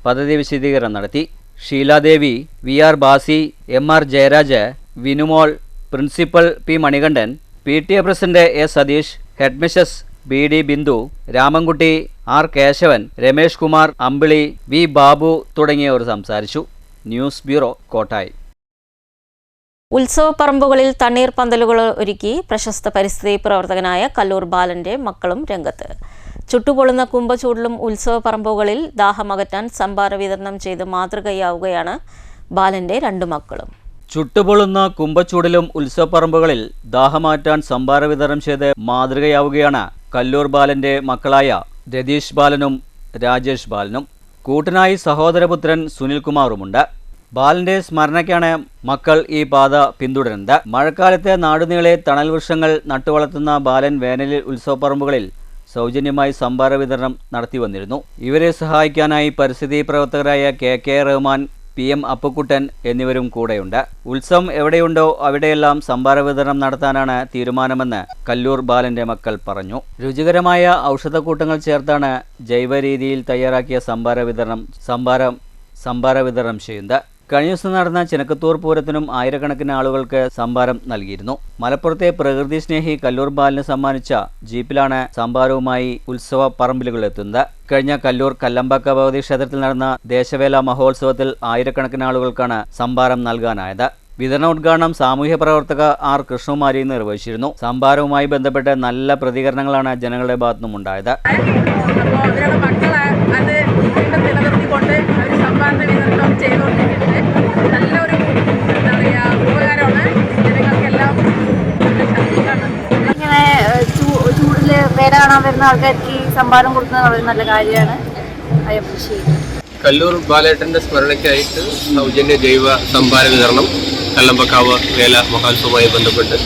പദ്ധതി വിശദീകരണം നടത്തി. Sheeladevi, VR Basi, MR Jayaraj, Vinumol, principal P Manikandan, PTA president A Satheesh, headmistress BD Bindu, Ramankutty, R Kesavan, Ramesh Kumar, Ambili, V Babu തുടങ്ങിയവർ സംസാരിച്ചു. News bureau, Kottayi. ഉത്സവ പറമ്പുകളിൽ തണ്ണീർ പന്തലുകൾ ഒരുക്കി പ്രശസ്ത പരിസ്ഥിതി പ്രവർത്തകനായ കല്ലൂർ ബാലന്റെ മക്കളും രംഗത്ത്. ചുട്ടുപൊള്ളുന്ന കുംഭച്ചൂടിലും ഉത്സവ പറമ്പുകളിൽ ദാഹമകറ്റാൻ സംഭാര വിതരണം ചെയ്ത് മാതൃകയാവുകയാണ് ബാലന്റെ 2 മക്കളും. ചുട്ടുപൊള്ളുന്ന കുംഭച്ചൂടിലും ഉത്സവപ്പറമ്പുകളിൽ ദാഹമാറ്റാൻ സംഭാര വിതരണം ചെയ്ത് മാതൃകയാവുകയാണ് കല്ലൂർ ബാലന്റെ മക്കളായ രതീഷ് ബാലനും രാജേഷ് ബാലനും. കൂട്ടനായി സഹോദരപുത്രൻ സുനിൽകുമാറുമുണ്ട്. ബാലന്റെ സ്മരണയ്ക്കാണ് മക്കൾ ഈ പാത പിന്തുടരുന്നത്. മഴക്കാലത്ത് നാടുനീളെ തണൽ വൃക്ഷങ്ങൾ നട്ടുവളർത്തുന്ന ബാലൻ വേനലിൽ ഉത്സവപ്പറമ്പുകളിൽ സൗജന്യമായി സംഭാര വിതരണം നടത്തി വന്നിരുന്നു. ഇവരെ സഹായിക്കാനായി പരിസ്ഥിതി പ്രവർത്തകരായ KK റഹ്മാൻ, PM അപ്പുക്കുട്ടൻ എന്നിവരും കൂടെയുണ്ട്. ഉത്സവം എവിടെയുണ്ടോ അവിടെയെല്ലാം സംഭാര വിതരണം നടത്താനാണ് തീരുമാനമെന്ന് കല്ലൂർ ബാലന്റെ മക്കൾ പറഞ്ഞു. രുചികരമായ ഔഷധക്കൂട്ടങ്ങൾ ചേർത്താണ് ജൈവ രീതിയിൽ തയ്യാറാക്കിയ സംഭാര വിതരണം ചെയ്യുന്നത്. കഴിഞ്ഞ ദിവസം നടന്ന ചിനക്കത്തൂർ പൂരത്തിനും ആയിരക്കണക്കിന് ആളുകൾക്ക് സംഭാരം നൽകിയിരുന്നു. മലപ്പുറത്തെ പ്രകൃതി സ്നേഹി കല്ലൂർ ബാലന് സമ്മാനിച്ച ജീപ്പിലാണ് സംഭാരവുമായി ഉത്സവ പറമ്പിലുകളെത്തുന്നത്. കഴിഞ്ഞ കല്ലൂർ കല്ലമ്പക്ക ഭഗവതി ക്ഷേത്രത്തിൽ നടന്ന ദേശവേല മഹോത്സവത്തിൽ ആയിരക്കണക്കിന് ആളുകൾക്കാണ് സംഭാരം നൽകാനായത്. വിതരണോദ്ഘാടനം സാമൂഹ്യ പ്രവർത്തക R. കൃഷ്ണകുമാരി നിർവഹിച്ചിരുന്നു. സംഭാരവുമായി ബന്ധപ്പെട്ട് നല്ല പ്രതികരണങ്ങളാണ് ജനങ്ങളുടെ ഭാഗത്തുനിന്നും ഉണ്ടായത്. ഇങ്ങനെ ചൂടില് വേല കാണാൻ വരുന്ന ആൾക്കാർക്ക് സംഭാരം കൊടുക്കുന്നത് വളരെ നല്ല കാര്യമാണ്. I appreciate. കല്ലൂർ ബാലേട്ടൻ്റെ സ്മരണയ്ക്കായിട്ട് സൗജന്യ ജൈവ സംഭാര വിതരണം കല്ലമ്പക്കാവ് വേല മഹോത്സവവുമായി ബന്ധപ്പെട്ട്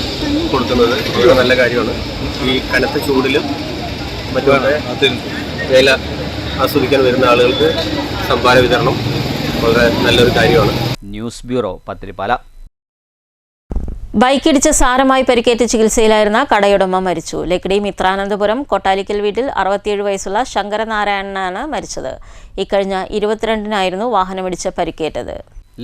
കൊടുക്കുന്നത് വളരെ നല്ല കാര്യമാണ്. ഈ കനത്ത ചൂടിലും മറ്റുമൊക്കെ വേല ആസ്വദിക്കാൻ വരുന്ന ആളുകൾക്ക് സംഭാര വിതരണം വളരെ നല്ലൊരു കാര്യമാണ്. News bureau, Pathiripala. ബൈക്കിടിച്ച് സാരമായി പരിക്കേറ്റ് ചികിത്സയിലായിരുന്ന കടയുടമ മരിച്ചു. ലക്കിടി മിത്രാനന്തപുരം കൊട്ടാലിക്കൽ വീട്ടിൽ 67 വയസ്സുള്ള ശങ്കരനാരായണനാണ് മരിച്ചത്. ഇക്കഴിഞ്ഞ 22-നായിരുന്നു വാഹനമിടിച്ച് പരിക്കേറ്റത്.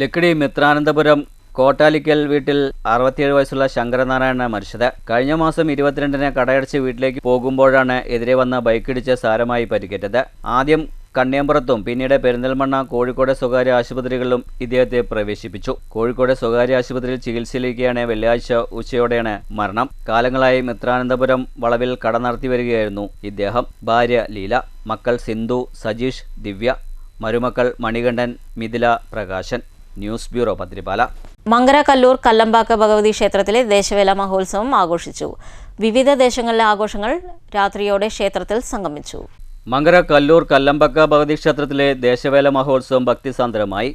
ലക്കിടി മിത്രാനന്തപുരം കോട്ടാലിക്കൽ വീട്ടിൽ 67 വയസ്സുള്ള ശങ്കരനാരായണനാണ് മരിച്ചത്. കഴിഞ്ഞ മാസം 22-ന് കടയടച്ച് വീട്ടിലേക്ക് പോകുമ്പോഴാണ് എതിരെ വന്ന ബൈക്കിടിച്ച് സാരമായി പരിക്കേറ്റത്. ആദ്യം കണ്ണിയമ്പുറത്തും പിന്നീട് പെരിന്തൽമണ്ണ, കോഴിക്കോട് സ്വകാര്യ ആശുപത്രികളിലും ഇദ്ദേഹത്തെ പ്രവേശിപ്പിച്ചു. കോഴിക്കോട് സ്വകാര്യ ആശുപത്രിയിൽ ചികിത്സയിലിരിക്കെയാണ് വെള്ളിയാഴ്ച ഉച്ചയോടെയാണ് മരണം. കാലങ്ങളായി മിത്രാനന്തപുരം വളവിൽ കട നടത്തി വരികയായിരുന്നു ഇദ്ദേഹം. ഭാര്യ ലീല, മക്കൾ സിന്ധു, സജീഷ്, ദിവ്യ, മരുമക്കൾ മണികണ്ഠൻ, മിഥില, പ്രകാശൻ. News bureau, Pathirippala. മങ്കര കല്ലൂർ കല്ലമ്പാക്ക ഭഗവതി ക്ഷേത്രത്തിലെ ദേശവേല മഹോത്സവം ആഘോഷിച്ചു. വിവിധ ദേശങ്ങളിലെ ആഘോഷങ്ങൾ രാത്രിയോടെ ക്ഷേത്രത്തിൽ സംഗമിച്ചു. മങ്കര കല്ലൂർ കല്ലമ്പക്ക ഭഗവതി ക്ഷേത്രത്തിലെ ദേശവേല മഹോത്സവം ഭക്തിസാന്ദ്രമായി.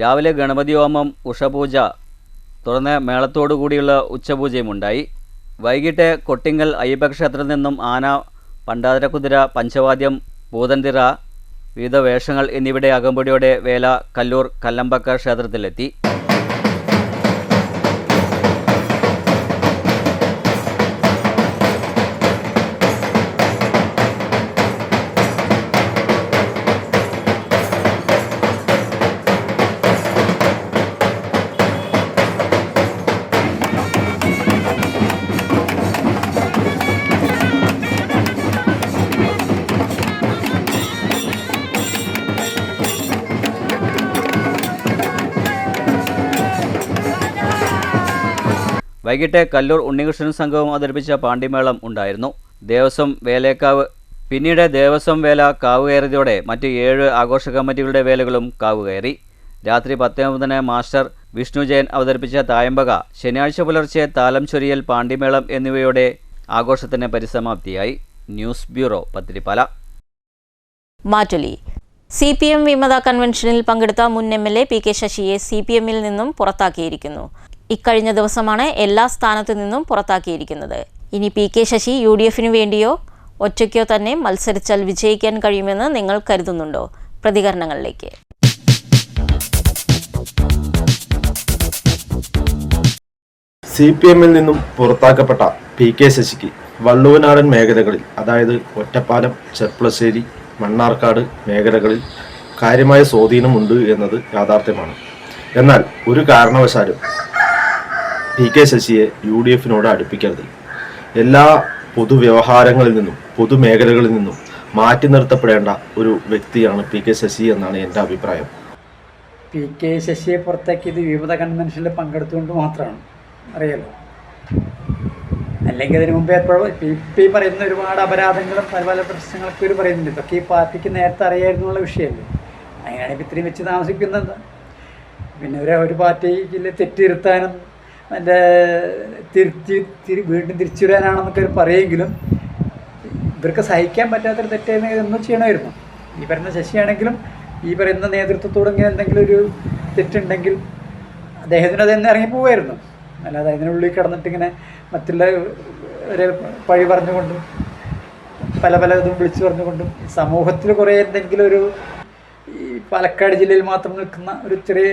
രാവിലെ ഗണപതി ഹോമം, ഉഷപൂജ, തുടർന്ന് മേളത്തോടുകൂടിയുള്ള ഉച്ചപൂജയുമുണ്ടായി. വൈകിട്ട് കൊട്ടിങ്കൽ അയ്യപ്പക്ഷേത്രത്തിൽ നിന്നും ആന, പണ്ടാതിരക്കുതിര, പഞ്ചവാദ്യം, പൂതൻതിറ, വിവിധ വേഷങ്ങൾ എന്നിവയുടെ അകമ്പടിയോടെ വേല കല്ലൂർ കല്ലമ്പക്ക ക്ഷേത്രത്തിലെത്തി. വൈകിട്ട് കല്ലൂർ ഉണ്ണികൃഷ്ണൻ സംഘവും അവതരിപ്പിച്ച പാണ്ടിമേളം ഉണ്ടായിരുന്നു. പിന്നീട് ദേവസ്വം വേല കാവുകയറിയതോടെ മറ്റ് 7 ആഘോഷ കമ്മിറ്റികളുടെ വേലകളും കാവുകയറി. രാത്രി 10:30 മാസ്റ്റർ വിഷ്ണു ജയൻ അവതരിപ്പിച്ച തായമ്പക, ശനിയാഴ്ച പുലർച്ചെ താലം ചൊരിയൽ, പാണ്ടിമേളം എന്നിവയോടെ ആഘോഷത്തിന് പരിസമാപ്തിയായി. News bureau, Pathirippala. മാറ്റുലി. CPM വിമത കൺവെൻഷനിൽ പങ്കെടുത്ത മുൻ MLA PK ശശിയെ CPMൽ നിന്നും പുറത്താക്കിയിരിക്കുന്നു. ഇക്കഴിഞ്ഞ ദിവസമാണ് എല്ലാ സ്ഥാനത്തു നിന്നും പുറത്താക്കിയിരിക്കുന്നത്. ഇനി PK ശശി UDFിനു വേണ്ടിയോ ഒറ്റയ്ക്കോ തന്നെ മത്സരിച്ചാൽ വിജയിക്കാൻ കഴിയുമെന്ന് നിങ്ങൾ കരുതുന്നുണ്ടോ? പ്രതികരണങ്ങളിലേക്ക്. CPMൽ നിന്നും പുറത്താക്കപ്പെട്ട PK ശശിക്ക് വള്ളുവനാടൻ മേഖലകളിൽ, അതായത് ഒറ്റപ്പാലം, ചെർപ്പളശ്ശേരി, മണ്ണാർക്കാട് മേഖലകളിൽ കാര്യമായ സ്വാധീനമുണ്ട് എന്നത് യാഥാർത്ഥ്യമാണ്. എന്നാൽ ഒരു കാരണവശാലും PK ശശിയെ UDFിനോട് അടുപ്പിക്കരുത്. എല്ലാ പൊതുവ്യവഹാരങ്ങളിൽ നിന്നും പൊതുമേഖലകളിൽ നിന്നും മാറ്റി നിർത്തപ്പെടേണ്ട ഒരു വ്യക്തിയാണ് PK ശശി എന്നാണ് എൻ്റെ അഭിപ്രായം. PK ശശിയെ പുറത്താക്കിയത് വിമത കൺവെൻഷനിൽ പങ്കെടുത്തുകൊണ്ട് മാത്രമാണ്, അറിയാലോ. അല്ലെങ്കിൽ അതിന് മുമ്പേ എപ്പോഴും ഈ പറയുന്ന ഒരുപാട് അപരാധങ്ങളും പല പല പ്രശ്നങ്ങളൊക്കെ ഇവർ പറയുന്നുണ്ട്. ഇതൊക്കെ ഈ പാർട്ടിക്ക് നേരത്തെ അറിയായിരുന്നുള്ള വിഷയമല്ലേ. അങ്ങനെയാണ് ഇപ്പം ഇത്രയും വെച്ച് താമസിക്കുന്നത്. പിന്നെ ഒരു പാർട്ടിയിൽ തെറ്റിരുത്താനും അതിൻ്റെ വീണ്ടും തിരിച്ചുവിടാനാണെന്നൊക്കെ പറയുമെങ്കിലും ഇവർക്ക് സഹിക്കാൻ പറ്റാത്തൊരു തെറ്റായിരുന്നെങ്കിൽ ഒന്നും ചെയ്യണമായിരുന്നു. ഈ പറയുന്ന ശശിയാണെങ്കിലും ഈ പറയുന്ന നേതൃത്വത്തോട് ഇങ്ങനെ എന്തെങ്കിലും ഒരു തെറ്റുണ്ടെങ്കിൽ അദ്ദേഹത്തിന് അതെന്നെ ഇറങ്ങിപ്പോവായിരുന്നു. അല്ലാതെ അതിനുള്ളിൽ കിടന്നിട്ട് ഇങ്ങനെ മറ്റുള്ള ഒരു പഴി പറഞ്ഞുകൊണ്ടും പല പല ഇതും വിളിച്ചു പറഞ്ഞുകൊണ്ടും സമൂഹത്തിൽ കുറേ എന്തെങ്കിലും ഒരു ഈ പാലക്കാട് ജില്ലയിൽ മാത്രം നിൽക്കുന്ന ഒരു ചെറിയ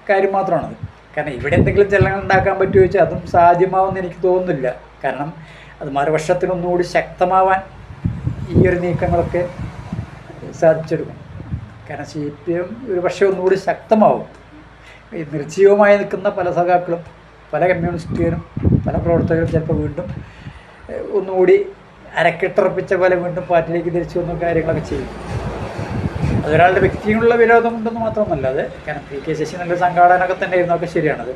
കാര്യം മാത്രമാണത്. കാരണം ഇവിടെ എന്തെങ്കിലും ചലനങ്ങൾ ഉണ്ടാക്കാൻ പറ്റുമോ ചോദിച്ചാൽ അതും സാധ്യമാവുമെന്ന് എനിക്ക് തോന്നുന്നില്ല. കാരണം അത് മറുപക്ഷത്തിനൊന്നുകൂടി ശക്തമാവാൻ ഈ ഒരു നീക്കങ്ങളൊക്കെ സാധിച്ചെടുക്കും. കാരണം CPM ഒരു പക്ഷേ ഒന്നുകൂടി ശക്തമാവും. ഈ നിർജ്ജീവമായി നിൽക്കുന്ന പല സഖാക്കളും പല കമ്മ്യൂണിസ്റ്റുകാരും പല പ്രവർത്തകരും ചിലപ്പോൾ വീണ്ടും ഒന്നുകൂടി അരക്കെട്ടുറപ്പിച്ച പോലെ വീണ്ടും പാർട്ടിയിലേക്ക് തിരിച്ചു വന്ന കാര്യങ്ങളൊക്കെ ചെയ്യും. അതൊരാളുടെ വ്യക്തിയുള്ള വിരോധം ഉണ്ടെന്ന് മാത്രമൊന്നുമല്ല അത്. കാരണം PK ശശി നല്ല സംഘാടനമൊക്കെ തന്നെ ആയിരുന്നു, ഒക്കെ ശരിയാണത്.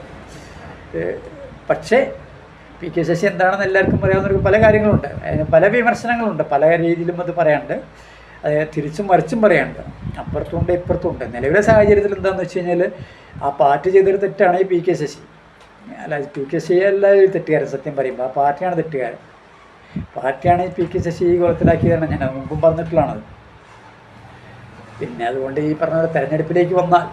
പക്ഷേ PK ശശി എന്താണെന്ന് എല്ലാവർക്കും പറയാവുന്ന പല കാര്യങ്ങളുണ്ട്, അതിന് പല വിമർശനങ്ങളുണ്ട്, പല രീതിയിലും അത് പറയാനുണ്ട്, അത് തിരിച്ചും മറിച്ചും പറയാനുണ്ട്, അപ്പുറത്തുമുണ്ട് ഇപ്പുറത്തുമുണ്ട്. നിലവിലെ സാഹചര്യത്തിൽ എന്താണെന്ന് വെച്ച് കഴിഞ്ഞാൽ ആ പാർട്ടി ചെയ്തൊരു തെറ്റാണ് ഈ PK ശശി. അല്ല, PK ശശി അല്ല തെറ്റുകാരൻ. സത്യം പറയുമ്പോൾ ആ പാർട്ടിയാണ് തെറ്റുകാരൻ. പാർട്ടിയാണ് ഈ PK ശശി ഈ കുളത്തിലാക്കിയതാണ്. ഞാൻ മുമ്പും പറഞ്ഞിട്ടുള്ളതാണത്. പിന്നെ അതുകൊണ്ട് ഈ പറഞ്ഞ തെരഞ്ഞെടുപ്പിലേക്ക് വന്നാൽ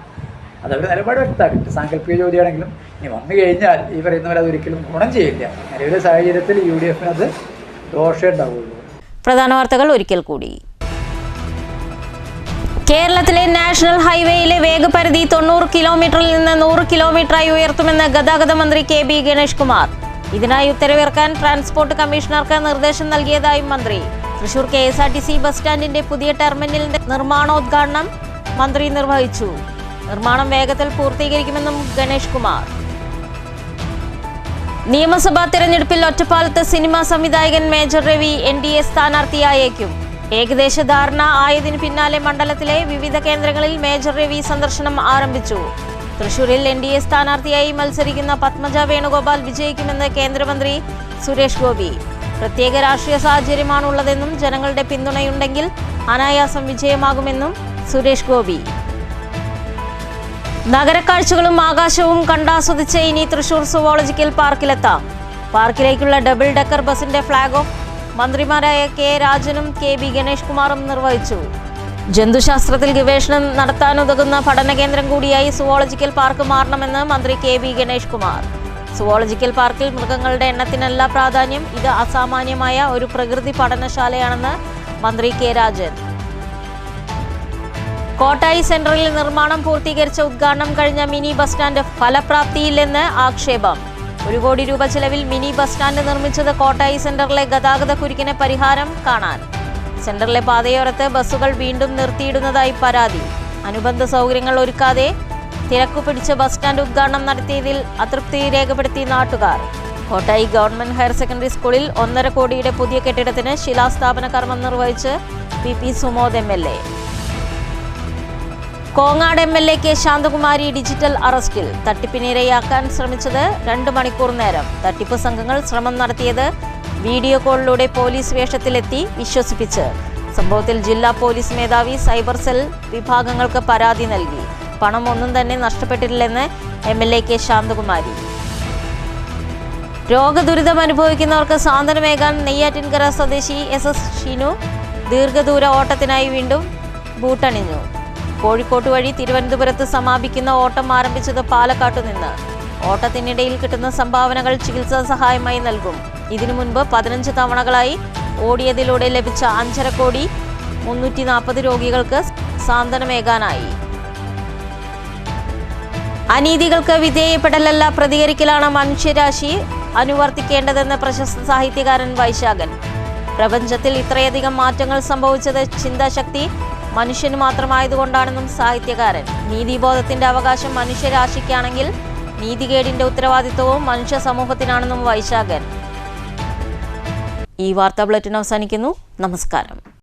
അതവർ നിലപാട് വ്യക്തമാക്കിയിട്ട് സാങ്കല്പിക ചോദ്യമാണെങ്കിലും ഇനി വന്നു കഴിഞ്ഞാൽ ഈ പറയുന്നവർ അതൊരിക്കലും ഗുണം ചെയ്യില്ല. നിലവിലെ സാഹചര്യത്തിൽ UDFന് അത് ദോഷം ഉണ്ടാവുള്ളൂ. പ്രധാന വാർത്തകൾ ഒരിക്കൽ കൂടി. കേരളത്തിലെ നാഷണൽ ഹൈവേയിലെ വേഗപരിധി 90 കിലോമീറ്ററിൽ നിന്ന് 100 കിലോമീറ്ററായി ഉയർത്തുമെന്ന് ഗതാഗത മന്ത്രി KB ഗണേഷ് കുമാർ. ഇതിനായി ഉത്തരവിറക്കാൻ ട്രാൻസ്പോർട്ട് കമ്മീഷണർക്ക് നിർദ്ദേശം നൽകിയതായും മന്ത്രി. തൃശൂർ KSRTC ബസ് സ്റ്റാൻഡിന്റെ പുതിയ ടെർമിനലിന്റെ നിർമ്മാണോദ്ഘാടനം മന്ത്രി നിർവഹിച്ചു. നിർമ്മാണം വേഗത്തിൽ പൂർത്തീകരിക്കുമെന്നും ഗണേഷ് കുമാർ. നിയമസഭാ തെരഞ്ഞെടുപ്പിൽ ഒറ്റപ്പാലത്ത് സിനിമാ സംവിധായകൻ മേജർ രവി NDA സ്ഥാനാർത്ഥിയായേക്കും. ഏകദേശ ധാരണ ആയതിനു പിന്നാലെ മണ്ഡലത്തിലെ വിവിധ കേന്ദ്രങ്ങളിൽ മേജർ രവി സന്ദർശനം ആരംഭിച്ചു. തൃശൂരിൽ NDA സ്ഥാനാർത്ഥിയായി മത്സരിക്കുന്ന പത്മജ വേണുഗോപാൽ വിജയിക്കുമെന്ന് കേന്ദ്രമന്ത്രി സുരേഷ് ഗോപി. പ്രത്യേക രാഷ്ട്രീയ സാഹചര്യമാണുള്ളതെന്നും ജനങ്ങളുടെ പിന്തുണയുണ്ടെങ്കിൽ അനായാസം വിജയമാകുമെന്നും സുരേഷ് ഗോപി. നഗരക്കാഴ്ചകളും ആകാശവും കണ്ടാസ്വദിച്ച് ഇനി തൃശൂർ സുവോളജിക്കൽ പാർക്കിലെത്താം. പാർക്കിലേക്കുള്ള ഡബിൾ ഡെക്കർ ബസിന്റെ ഫ്ളാഗ് ഓഫ് മന്ത്രിമാരായ K രാജനും KB ഗണേഷ് കുമാറും നിർവഹിച്ചു. ജന്തുശാസ്ത്രത്തിൽ ഗവേഷണം നടത്താനുതകുന്ന പഠന കേന്ദ്രം കൂടിയായി സുവോളജിക്കൽ പാർക്ക് മാറണമെന്ന് മന്ത്രി KB ഗണേഷ് കുമാർ. സുവോളജിക്കൽ പാർക്കിൽ മൃഗങ്ങളുടെ എണ്ണത്തിനല്ല പ്രാധാന്യം, ഇത് അസാമാന്യമായ ഒരു പ്രകൃതി പഠനശാലയാണെന്ന് മന്ത്രി K രാജൻ. കോട്ടായി സെൻട്രലിൽ നിർമ്മാണം പൂർത്തീകരിച്ച ഉദ്ഘാടനം കഴിഞ്ഞ മിനി ബസ് സ്റ്റാൻഡ് ഫലപ്രാപ്തിയില്ലെന്ന് ആക്ഷേപം. 1 കോടി രൂപ ചെലവിൽ മിനി ബസ് സ്റ്റാൻഡ് നിർമ്മിച്ചത് കോട്ടായി സെന്ററിലെ ഗതാഗത കുരുക്കിന് പരിഹാരം കാണാൻ. സെന്ററിലെ പാതയോരത്ത് ബസ്സുകൾ വീണ്ടും നിർത്തിയിടുന്നതായി പരാതി. അനുബന്ധ സൗകര്യങ്ങൾ ഒരുക്കാതെ തിരക്കുപിടിച്ച ബസ് സ്റ്റാൻഡ് ഉദ്ഘാടനം നടത്തിയതിൽ അതൃപ്തി രേഖപ്പെടുത്തി നാട്ടുകാർ. കോട്ടായി ഗവൺമെന്റ് ഹയർ സെക്കൻഡറി സ്കൂളിൽ 1.5 കോടിയുടെ പുതിയ കെട്ടിടത്തിന് ശിലാസ്ഥാപന കർമ്മം നിർവഹിച്ച് PP Sumod MLA. Kongad MLA K Shanthakumari digital അറസ്റ്റിൽ. തട്ടിപ്പിനിരയാക്കാൻ ശ്രമിച്ചത് 2 മണിക്കൂർ നേരം. തട്ടിപ്പ് സംഘങ്ങൾ ശ്രമം നടത്തിയത് വീഡിയോ കോളിലൂടെ പോലീസ് വേഷത്തിലെത്തി വിശ്വസിപ്പിച്ച്. സംഭവത്തിൽ ജില്ലാ പോലീസ് മേധാവി സൈബർ സെൽ വിഭാഗങ്ങൾക്ക് പരാതി നൽകി. പണം ഒന്നും തന്നെ നഷ്ടപ്പെട്ടിട്ടില്ലെന്ന് MLA K ശാന്തകുമാരി. രോഗദുരിതം അനുഭവിക്കുന്നവർക്ക് സാന്ത്വനമേകാൻ നെയ്യാറ്റിൻകര സ്വദേശി SS ഷിനു ദീർഘദൂര ഓട്ടത്തിനായി വീണ്ടും ബൂട്ടണിഞ്ഞു. കോഴിക്കോട്ട് വഴി തിരുവനന്തപുരത്ത് സമാപിക്കുന്ന ഓട്ടം ആരംഭിച്ചത് പാലക്കാട്ടു നിന്ന്. ഓട്ടത്തിനിടയിൽ കിട്ടുന്ന സംഭാവനകൾ ചികിത്സാ സഹായമായി നൽകും. ഇതിനു മുൻപ് 15 തവണകളായി ഓടിയതിലൂടെ ലഭിച്ച 5.5 കോടി 340 രോഗികൾക്ക് സാന്ത്വനമേകാനായി. അനീതികൾക്ക് വിധേയപ്പെടലല്ല പ്രതികരിക്കലാണ് മനുഷ്യരാശി അനുവർത്തിക്കേണ്ടതെന്ന് പ്രശസ്ത സാഹിത്യകാരൻ വൈശാഖൻ. പ്രപഞ്ചത്തിൽ ഇത്രയധികം മാറ്റങ്ങൾ സംഭവിച്ചത് ചിന്താശക്തി മനുഷ്യന് മാത്രമായതുകൊണ്ടാണെന്നും സാഹിത്യകാരൻ. നീതിബോധത്തിന്റെ അവകാശം മനുഷ്യരാശിക്കാണെങ്കിൽ നീതികേടിന്റെ ഉത്തരവാദിത്വവും മനുഷ്യ സമൂഹത്തിനാണെന്നും വൈശാഖൻ. ഈ വാർത്താ ബുള്ളറ്റിൻ അവസാനിക്കുന്നു. നമസ്കാരം.